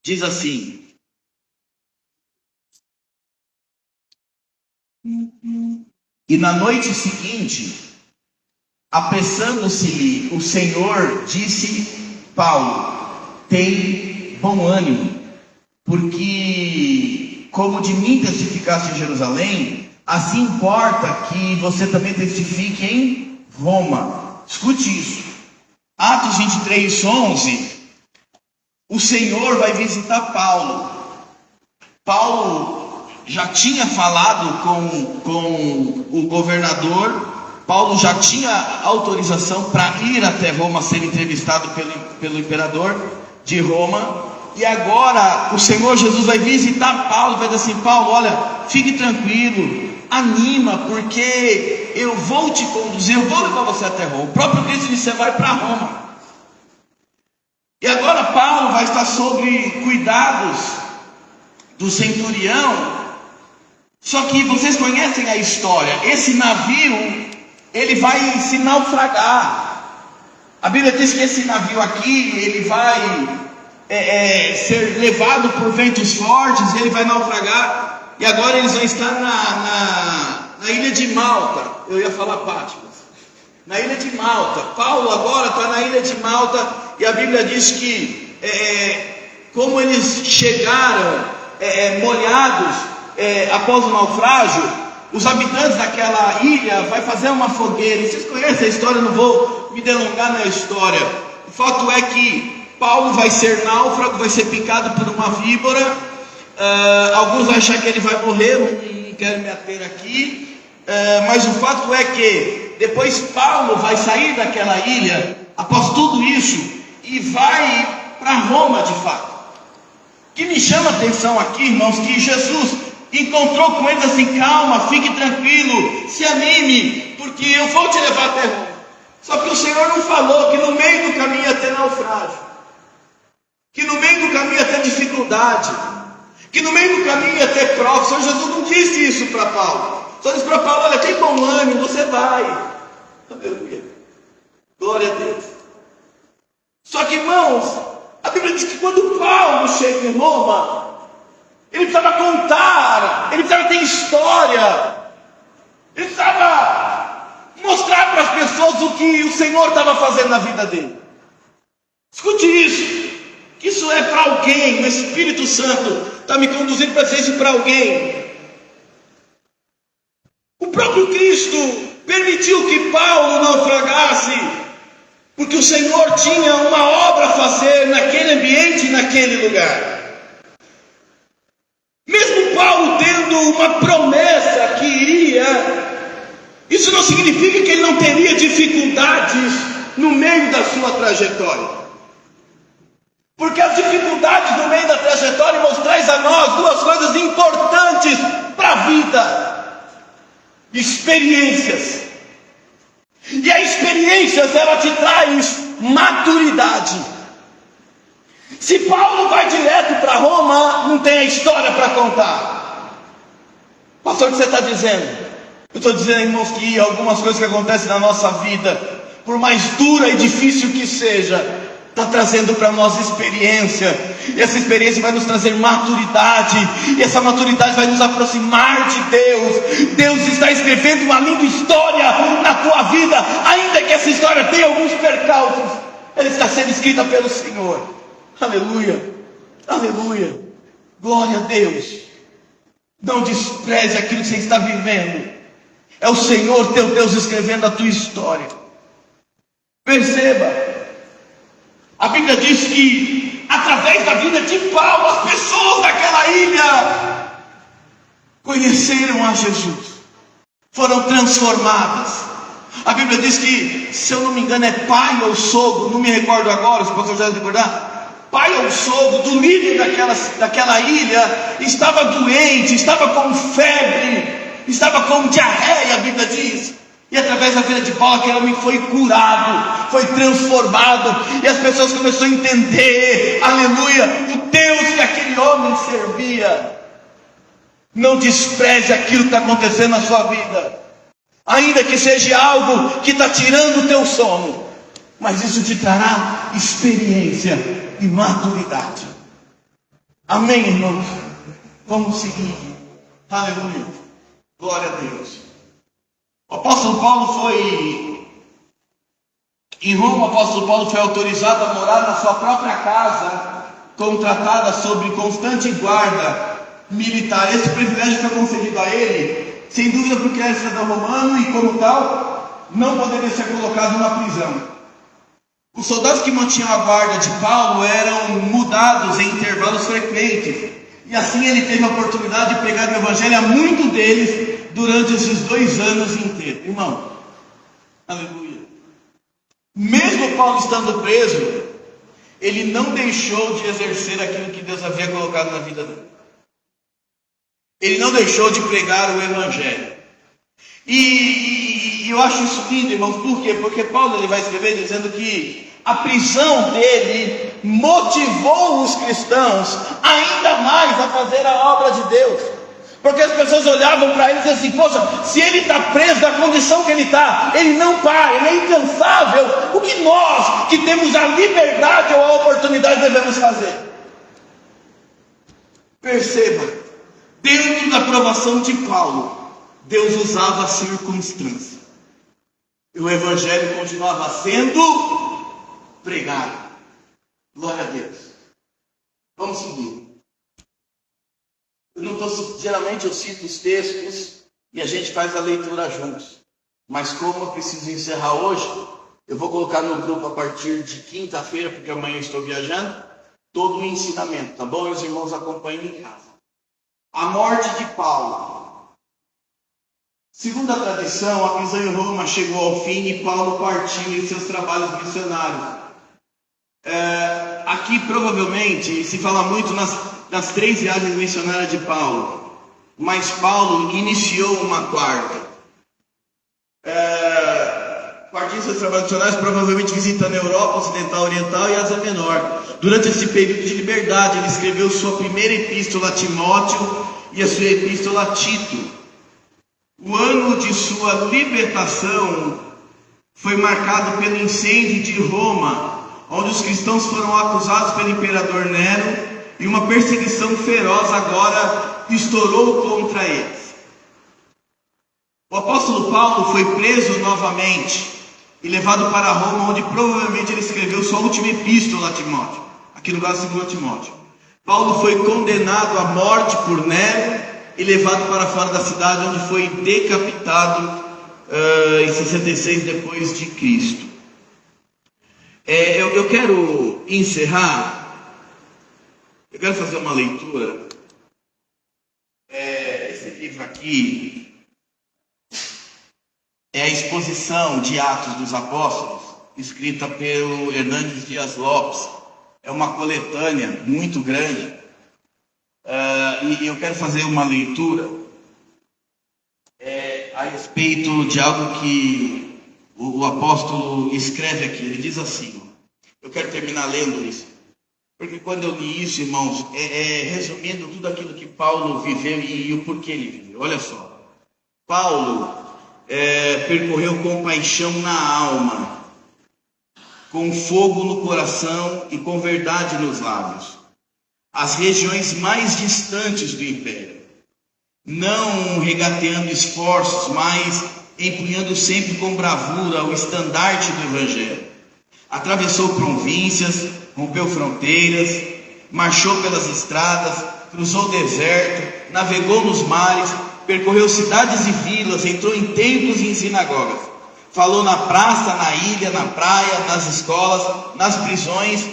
Diz assim: e na noite seguinte, apressando-se-lhe o Senhor, disse: Paulo, tem bom ânimo, porque como de mim testificaste em Jerusalém, assim importa que você também testifique em Roma. Escute isso. Atos 23, 11. O Senhor vai visitar Paulo. Paulo já tinha falado com o governador. Paulo já tinha autorização para ir até Roma, ser entrevistado pelo imperador de Roma. E agora o Senhor Jesus vai visitar Paulo, vai dizer assim: Paulo, olha, fique tranquilo, anima, porque eu vou te conduzir, eu vou levar você até Roma. O próprio Cristo disse: você vai para Roma. E agora Paulo vai estar sob cuidados do centurião. Só que vocês conhecem a história. Esse navio, ele vai se naufragar. A Bíblia diz que esse navio aqui, ele vai ser levado por ventos fortes, ele vai naufragar. E agora eles vão estar na ilha de Malta. Eu ia falar Patmos. Na ilha de Malta. Paulo agora está na ilha de Malta. E a Bíblia diz que como eles chegaram molhados após o naufrágio, os habitantes daquela ilha vai fazer uma fogueira. E vocês conhecem a história, não vou me delongar na história. O fato é que Paulo vai ser náufrago, vai ser picado por uma víbora. Alguns vão achar que ele vai morrer, não quero me ater aqui. Mas o fato é que depois Paulo vai sair daquela ilha, após tudo isso, e vai para Roma de fato. O que me chama a atenção aqui, irmãos, que Jesus encontrou com eles assim: calma, fique tranquilo, se anime, porque eu vou te levar até Roma. Só que o Senhor não falou que no meio do caminho ia ter naufrágio, que no meio do caminho ia ter dificuldade, que no meio do caminho ia ter prova. O Senhor Jesus não disse isso para Paulo. Só disse para Paulo: olha, tem bom ânimo, você vai. Aleluia, glória a Deus. Só que, irmãos, a Bíblia diz que quando Paulo chega em Roma, ele precisava contar, ele precisava ter história, ele precisava mostrar para as pessoas o que o Senhor estava fazendo na vida dele. Escute isso, que isso é para alguém. O Espírito Santo está me conduzindo para dizer isso para alguém. O próprio Cristo permitiu que Paulo naufragasse, porque o Senhor tinha uma obra a fazer naquele ambiente e naquele lugar. Mesmo Paulo tendo uma promessa que iria, isso não significa que ele não teria dificuldades no meio da sua trajetória. Porque as dificuldades no meio da trajetória traz a nós duas coisas importantes para a vida: experiências. E a experiência, ela te traz maturidade. Se Paulo vai direto para Roma, não tem a história para contar. Pastor, o que você está dizendo? Eu estou dizendo, irmãos, que algumas coisas que acontecem na nossa vida, por mais dura e difícil que seja, está trazendo para nós experiência, e essa experiência vai nos trazer maturidade, e essa maturidade vai nos aproximar de Deus. Deus está escrevendo uma linda história na tua vida, ainda que essa história tenha alguns percalços, ela está sendo escrita pelo Senhor. Aleluia, aleluia, glória a Deus. Não despreze aquilo que você está vivendo, é o Senhor teu Deus escrevendo a tua história. Perceba, a Bíblia diz que através da vida de Paulo, as pessoas daquela ilha conheceram a Jesus, foram transformadas. A Bíblia diz que, se eu não me engano, é pai ou sogro, não me recordo agora, se posso já recordar, pai ou sogro do líder daquela ilha estava doente, estava com febre, estava com diarreia, a Bíblia diz. E através da vida de Paulo, aquele homem foi curado, foi transformado, e as pessoas começaram a entender, aleluia, o Deus que aquele homem servia. Não despreze aquilo que está acontecendo na sua vida, ainda que seja algo que está tirando o teu sono, mas isso te trará experiência e maturidade. Amém, irmãos? Vamos seguir. Aleluia. Glória a Deus. O apóstolo Paulo foi em Roma. O apóstolo Paulo foi autorizado a morar na sua própria casa, contratada sob constante guarda militar. Esse privilégio foi concedido a ele, sem dúvida, porque era cidadão romano e, como tal, não poderia ser colocado numa prisão. Os soldados que mantinham a guarda de Paulo eram mudados em intervalos frequentes, e assim ele teve a oportunidade de pregar o evangelho a muitos deles durante esses 2 anos inteiros. Irmão, aleluia. Mesmo Paulo estando preso, ele não deixou de exercer aquilo que Deus havia colocado na vida dele. Ele não deixou de pregar o evangelho. E eu acho isso lindo, irmãos. Por quê? Porque Paulo ele vai escrever dizendo que a prisão dele motivou os cristãos ainda mais a fazer a obra de Deus. Porque as pessoas olhavam para ele e diziam assim: poxa, se ele está preso da condição que ele está, ele não para, ele é incansável. O que nós, que temos a liberdade ou a oportunidade, devemos fazer? Perceba, dentro da provação de Paulo, Deus usava a circunstância, e o evangelho continuava sendo pregado. Glória a Deus. Vamos seguir. Geralmente eu cito os textos e a gente faz a leitura juntos, mas como eu preciso encerrar hoje, eu vou colocar no grupo a partir de quinta-feira, porque amanhã eu estou viajando, todo o ensinamento, tá bom? E os irmãos acompanham em casa. A morte de Paulo. Segundo a tradição, a prisão em Roma chegou ao fim e Paulo partiu em seus trabalhos missionários. Aqui provavelmente se fala muito nas 3 viagens missionárias de Paulo, mas Paulo iniciou uma quarta. Partiu em seus trabalhos missionários, provavelmente visitando a Europa Ocidental, Oriental e Ásia Menor. Durante esse período de liberdade, ele escreveu sua primeira epístola a Timóteo e a sua epístola a Tito. O ano de sua libertação foi marcado pelo incêndio de Roma, onde os cristãos foram acusados pelo imperador Nero, e uma perseguição feroz agora estourou contra eles. O apóstolo Paulo foi preso novamente e levado para Roma, onde provavelmente ele escreveu sua última epístola a Timóteo, aqui no caso 2 Timóteo. Paulo foi condenado à morte por Nero e levado para fora da cidade, onde foi decapitado em 66 depois de Cristo. Eu quero encerrar. Eu quero fazer uma leitura. Esse livro aqui é a exposição de Atos dos Apóstolos, escrita pelo Hernandes Dias Lopes. É uma coletânea muito grande. E eu quero fazer uma leitura a respeito de algo que o apóstolo escreve aqui. Ele diz assim, eu quero terminar lendo isso, porque quando eu li isso, irmãos, resumindo tudo aquilo que Paulo viveu e o porquê ele viveu. Olha só, Paulo percorreu compaixão na alma, com fogo no coração e com verdade nos lábios, às regiões mais distantes do império, não regateando esforços, mas empunhando sempre com bravura o estandarte do Evangelho. Atravessou províncias, rompeu fronteiras, marchou pelas estradas, cruzou o deserto, navegou nos mares, percorreu cidades e vilas, entrou em templos e em sinagogas, falou na praça, na ilha, na praia, nas escolas, nas prisões,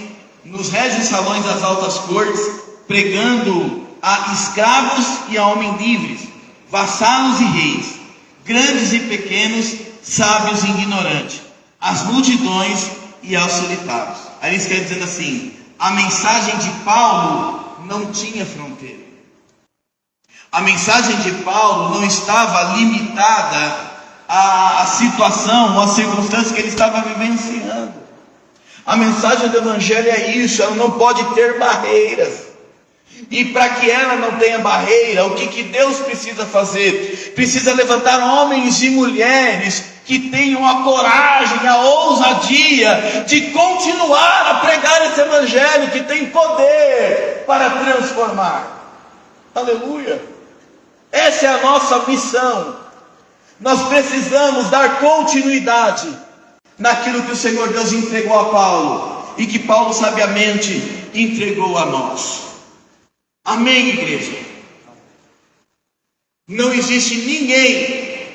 nos régios salões das altas cortes, pregando a escravos e a homens livres, vassalos e reis, grandes e pequenos, sábios e ignorantes, às multidões e aos solitários. Aí eles querem dizer assim: a mensagem de Paulo não tinha fronteira. A mensagem de Paulo não estava limitada à situação ou à circunstância que ele estava vivenciando. A mensagem do Evangelho é isso, ela não pode ter barreiras. E para que ela não tenha barreira, o que Deus precisa fazer? Precisa levantar homens e mulheres que tenham a coragem, a ousadia de continuar a pregar esse Evangelho que tem poder para transformar. Aleluia! Essa é a nossa missão. Nós precisamos dar continuidade naquilo que o Senhor Deus entregou a Paulo e que Paulo sabiamente entregou a nós. Amém, igreja? Não existe ninguém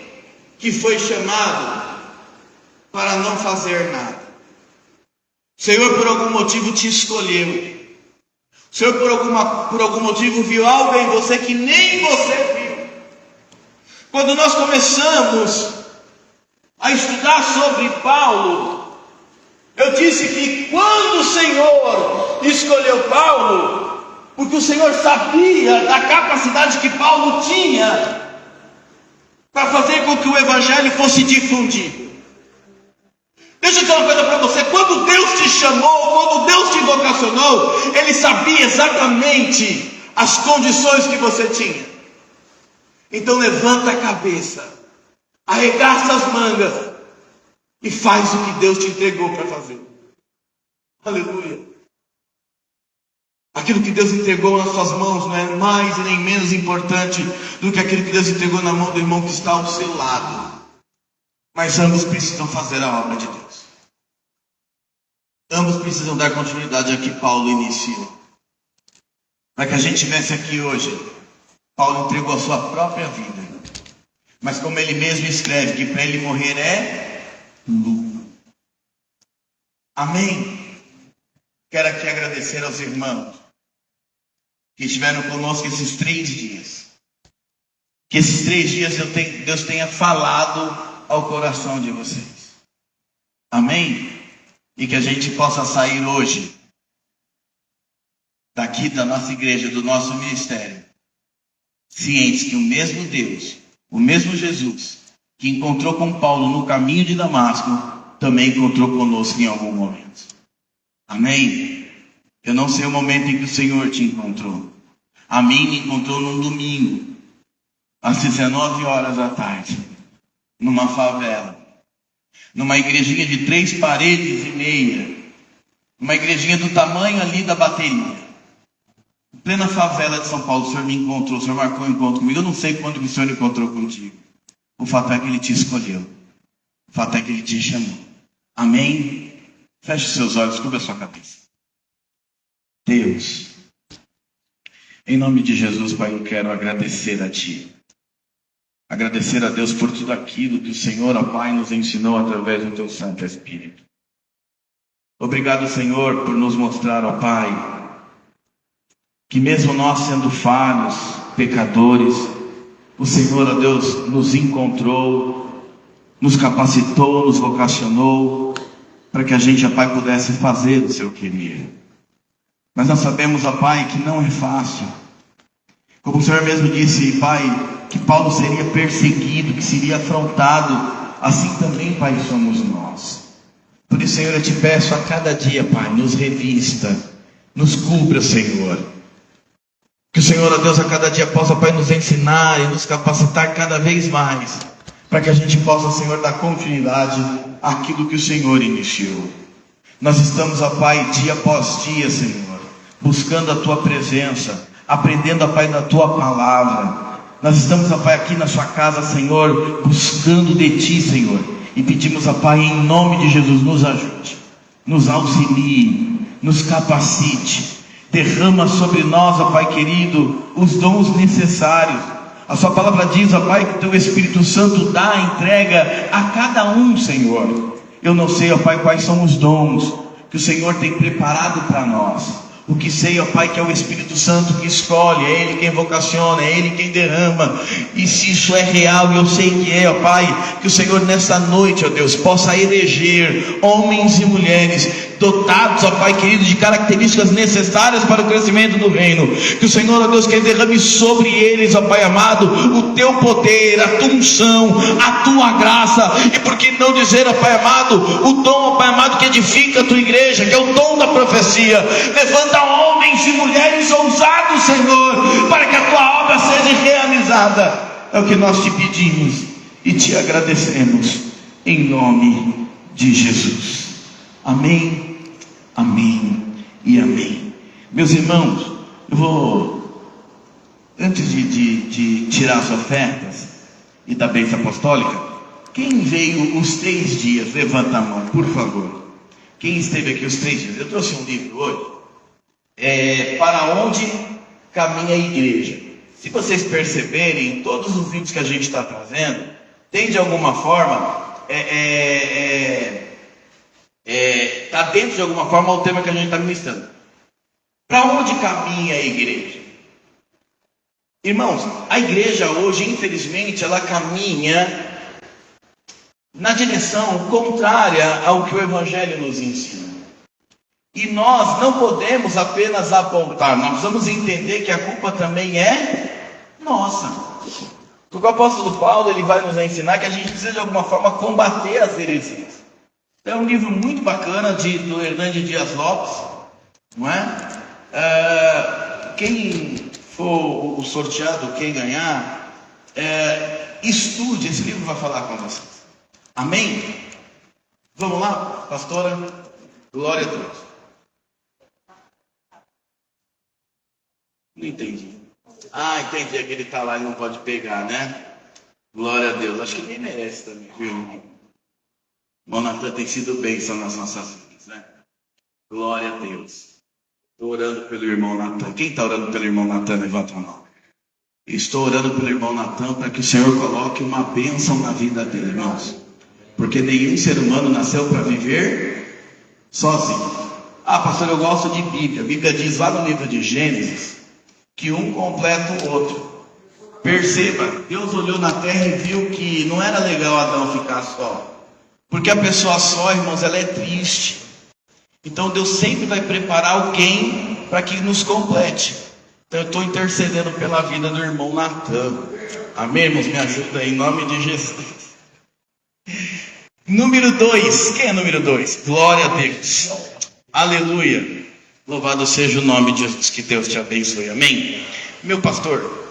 que foi chamado para não fazer nada. O Senhor por algum motivo te escolheu. O Senhor por algum motivo viu algo em você que nem você viu. Quando nós começamos a estudar sobre Paulo, eu disse que quando o Senhor escolheu Paulo, porque o Senhor sabia da capacidade que Paulo tinha para fazer com que o Evangelho fosse difundido. Deixa eu dizer uma coisa para você: quando Deus te chamou, quando Deus te vocacionou, Ele sabia exatamente as condições que você tinha. Então levanta a cabeça, arregaça as mangas e faz o que Deus te entregou para fazer. Aleluia! Aquilo que Deus entregou nas suas mãos não é mais e nem menos importante do que aquilo que Deus entregou na mão do irmão que está ao seu lado. Mas ambos precisam fazer a obra de Deus. Ambos precisam dar continuidade a que Paulo iniciou. Para que a gente estivesse aqui hoje, Paulo entregou a sua própria vida. Mas como ele mesmo escreve, que para ele morrer é lucro. Amém? Quero aqui agradecer aos irmãos que estiveram conosco esses 3 dias. Que esses 3 dias Deus tenha falado ao coração de vocês. Amém? E que a gente possa sair hoje daqui da nossa igreja, do nosso ministério, cientes que o mesmo Deus, o mesmo Jesus, que encontrou com Paulo no caminho de Damasco, também encontrou conosco em algum momento. Amém? Eu não sei o momento em que o Senhor te encontrou. A mim me encontrou num domingo, às 19 horas da tarde, numa favela, numa igrejinha de 3 paredes e meia, uma igrejinha do tamanho ali da bateria, em plena favela de São Paulo. O Senhor me encontrou, o Senhor marcou um encontro comigo. Eu não sei quando o Senhor encontrou contigo. O fato é que Ele te escolheu. O fato é que Ele te chamou. Amém? Feche seus olhos, cubra a sua cabeça. Deus, em nome de Jesus, Pai, eu quero agradecer a Ti. Agradecer a Deus por tudo aquilo que o Senhor, ó Pai, nos ensinou através do Teu Santo Espírito. Obrigado, Senhor, por nos mostrar, ó Pai, que mesmo nós sendo falhos, pecadores, o Senhor, ó Deus, nos encontrou, nos capacitou, nos vocacionou, para que a gente, ó Pai, pudesse fazer o Seu querer. Mas nós sabemos, ó Pai, que não é fácil. Como o Senhor mesmo disse, Pai, que Paulo seria perseguido, que seria afrontado, assim também, Pai, somos nós. Por isso, Senhor, eu te peço a cada dia, Pai, nos revista, nos cubra, Senhor. Que o Senhor, ó Deus, a cada dia possa, Pai, nos ensinar e nos capacitar cada vez mais, para que a gente possa, Senhor, dar continuidade àquilo que o Senhor iniciou. Nós estamos, ó Pai, dia após dia, Senhor, buscando a Tua presença, aprendendo, ó Pai, da Tua palavra. Nós estamos, ó Pai, aqui na Sua casa, Senhor, buscando de Ti, Senhor, e pedimos, ó Pai, em nome de Jesus, nos ajude, nos auxilie, nos capacite, derrama sobre nós, ó Pai querido, os dons necessários. A Sua palavra diz, ó Pai, que o Teu Espírito Santo dá a entrega a cada um, Senhor. Eu não sei, ó Pai, quais são os dons que o Senhor tem preparado para nós. O que sei, ó Pai, que é o Espírito Santo que escolhe, é Ele quem vocaciona, é Ele quem derrama. E se isso é real, e eu sei que é, ó Pai, que o Senhor nessa noite, ó Deus, possa eleger homens e mulheres dotados, ó Pai querido, de características necessárias para o crescimento do reino. Que o Senhor, ó Deus, que derrame sobre eles, ó Pai amado, o Teu poder, a Tua unção, a Tua graça. E por que não dizer, ó Pai amado, o dom, ó Pai amado, que edifica a Tua igreja, que é o dom da profecia. Levanta homens e mulheres ousados, Senhor, para que a Tua obra seja realizada. É o que nós Te pedimos e Te agradecemos, em nome de Jesus. Amém, amém e amém. Meus irmãos, eu vou, antes de tirar as ofertas e da bênção apostólica, quem veio os 3 dias, levanta a mão, por favor. Quem esteve aqui os 3 dias? Eu trouxe um livro hoje, Para Onde Caminha a Igreja. Se vocês perceberem, todos os vídeos que a gente está trazendo, tem de alguma forma, está dentro de alguma forma o tema que a gente está ministrando. Para onde caminha a igreja? Irmãos, a igreja hoje, infelizmente, ela caminha na direção contrária ao que o Evangelho nos ensina. E nós não podemos apenas apontar, nós precisamos entender que a culpa também é nossa. Porque o apóstolo Paulo, ele vai nos ensinar que a gente precisa de alguma forma combater as heresias. É um livro muito bacana do Hernandes Dias Lopes, não é? Quem for o sorteado, quem ganhar, estude, esse livro vai falar com vocês. Amém? Vamos lá, pastora? Glória a Deus. Não entendi. Entendi, é que ele está lá e não pode pegar, né? Glória a Deus. Acho que nem merece também, viu? Irmão Natan tem sido bênção nas nossas vidas, né? Glória a Deus. Estou orando pelo irmão Natan. Quem está orando pelo irmão Natan? Levanta a mão. Estou orando pelo irmão Natan para que o Senhor coloque uma bênção na vida dele, irmãos. Porque nenhum ser humano nasceu para viver sozinho. Pastor, eu gosto de Bíblia. A Bíblia diz lá no livro de Gênesis que um completa o outro. Perceba, Deus olhou na terra e viu que não era legal Adão ficar só. Porque a pessoa só, irmãos, ela é triste. Então Deus sempre vai preparar alguém para que nos complete. Então eu estou intercedendo pela vida do irmão Natan. Amém, irmãos? Me ajuda aí, em nome de Jesus. Número 2. Quem é número 2? Glória a Deus. Aleluia. Louvado seja o nome de Jesus. Que Deus te abençoe. Amém. Meu pastor,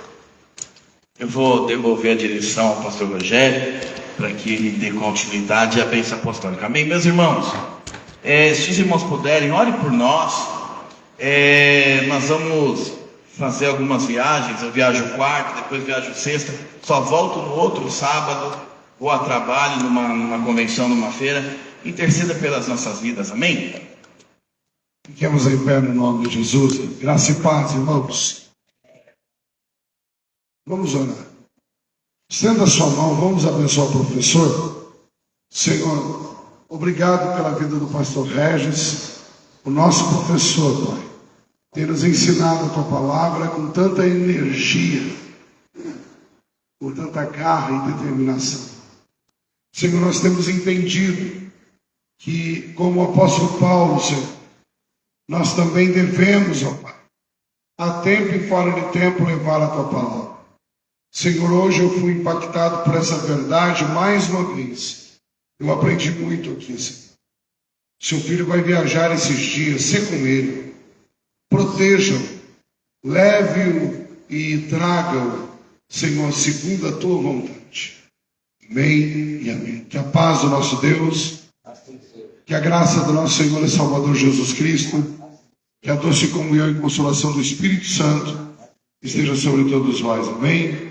eu vou devolver a direção ao pastor Rogério, para que ele dê continuidade à bênção apostólica. Amém, meus irmãos? Se os irmãos puderem, ore por nós. Nós vamos fazer algumas viagens. Eu viajo quarta, depois viajo sexta. Só volto no outro sábado. Vou a trabalho numa convenção, numa feira. Interceda pelas nossas vidas. Amém? Fiquemos em pé no nome de Jesus. Graça e paz, irmãos. Vamos orar. Estenda a sua mão, vamos abençoar o professor. Senhor, obrigado pela vida do pastor Regis, o nosso professor, Pai. Tem nos ensinado a Tua palavra com tanta energia, com tanta garra e determinação. Senhor, nós temos entendido que, como o apóstolo Paulo, Senhor, nós também devemos, ó Pai, a tempo e fora de tempo, levar a Tua palavra. Senhor, hoje eu fui impactado por essa verdade mais uma vez. Eu aprendi muito aqui, Senhor. Seu filho vai viajar esses dias, ser com ele. Proteja-o, leve-o e traga-o, Senhor, segundo a Tua vontade. Amém e amém. Que a paz do nosso Deus, Que a graça do nosso Senhor e Salvador Jesus Cristo, que a doce comunhão e consolação do Espírito Santo esteja sobre todos vós. Amém?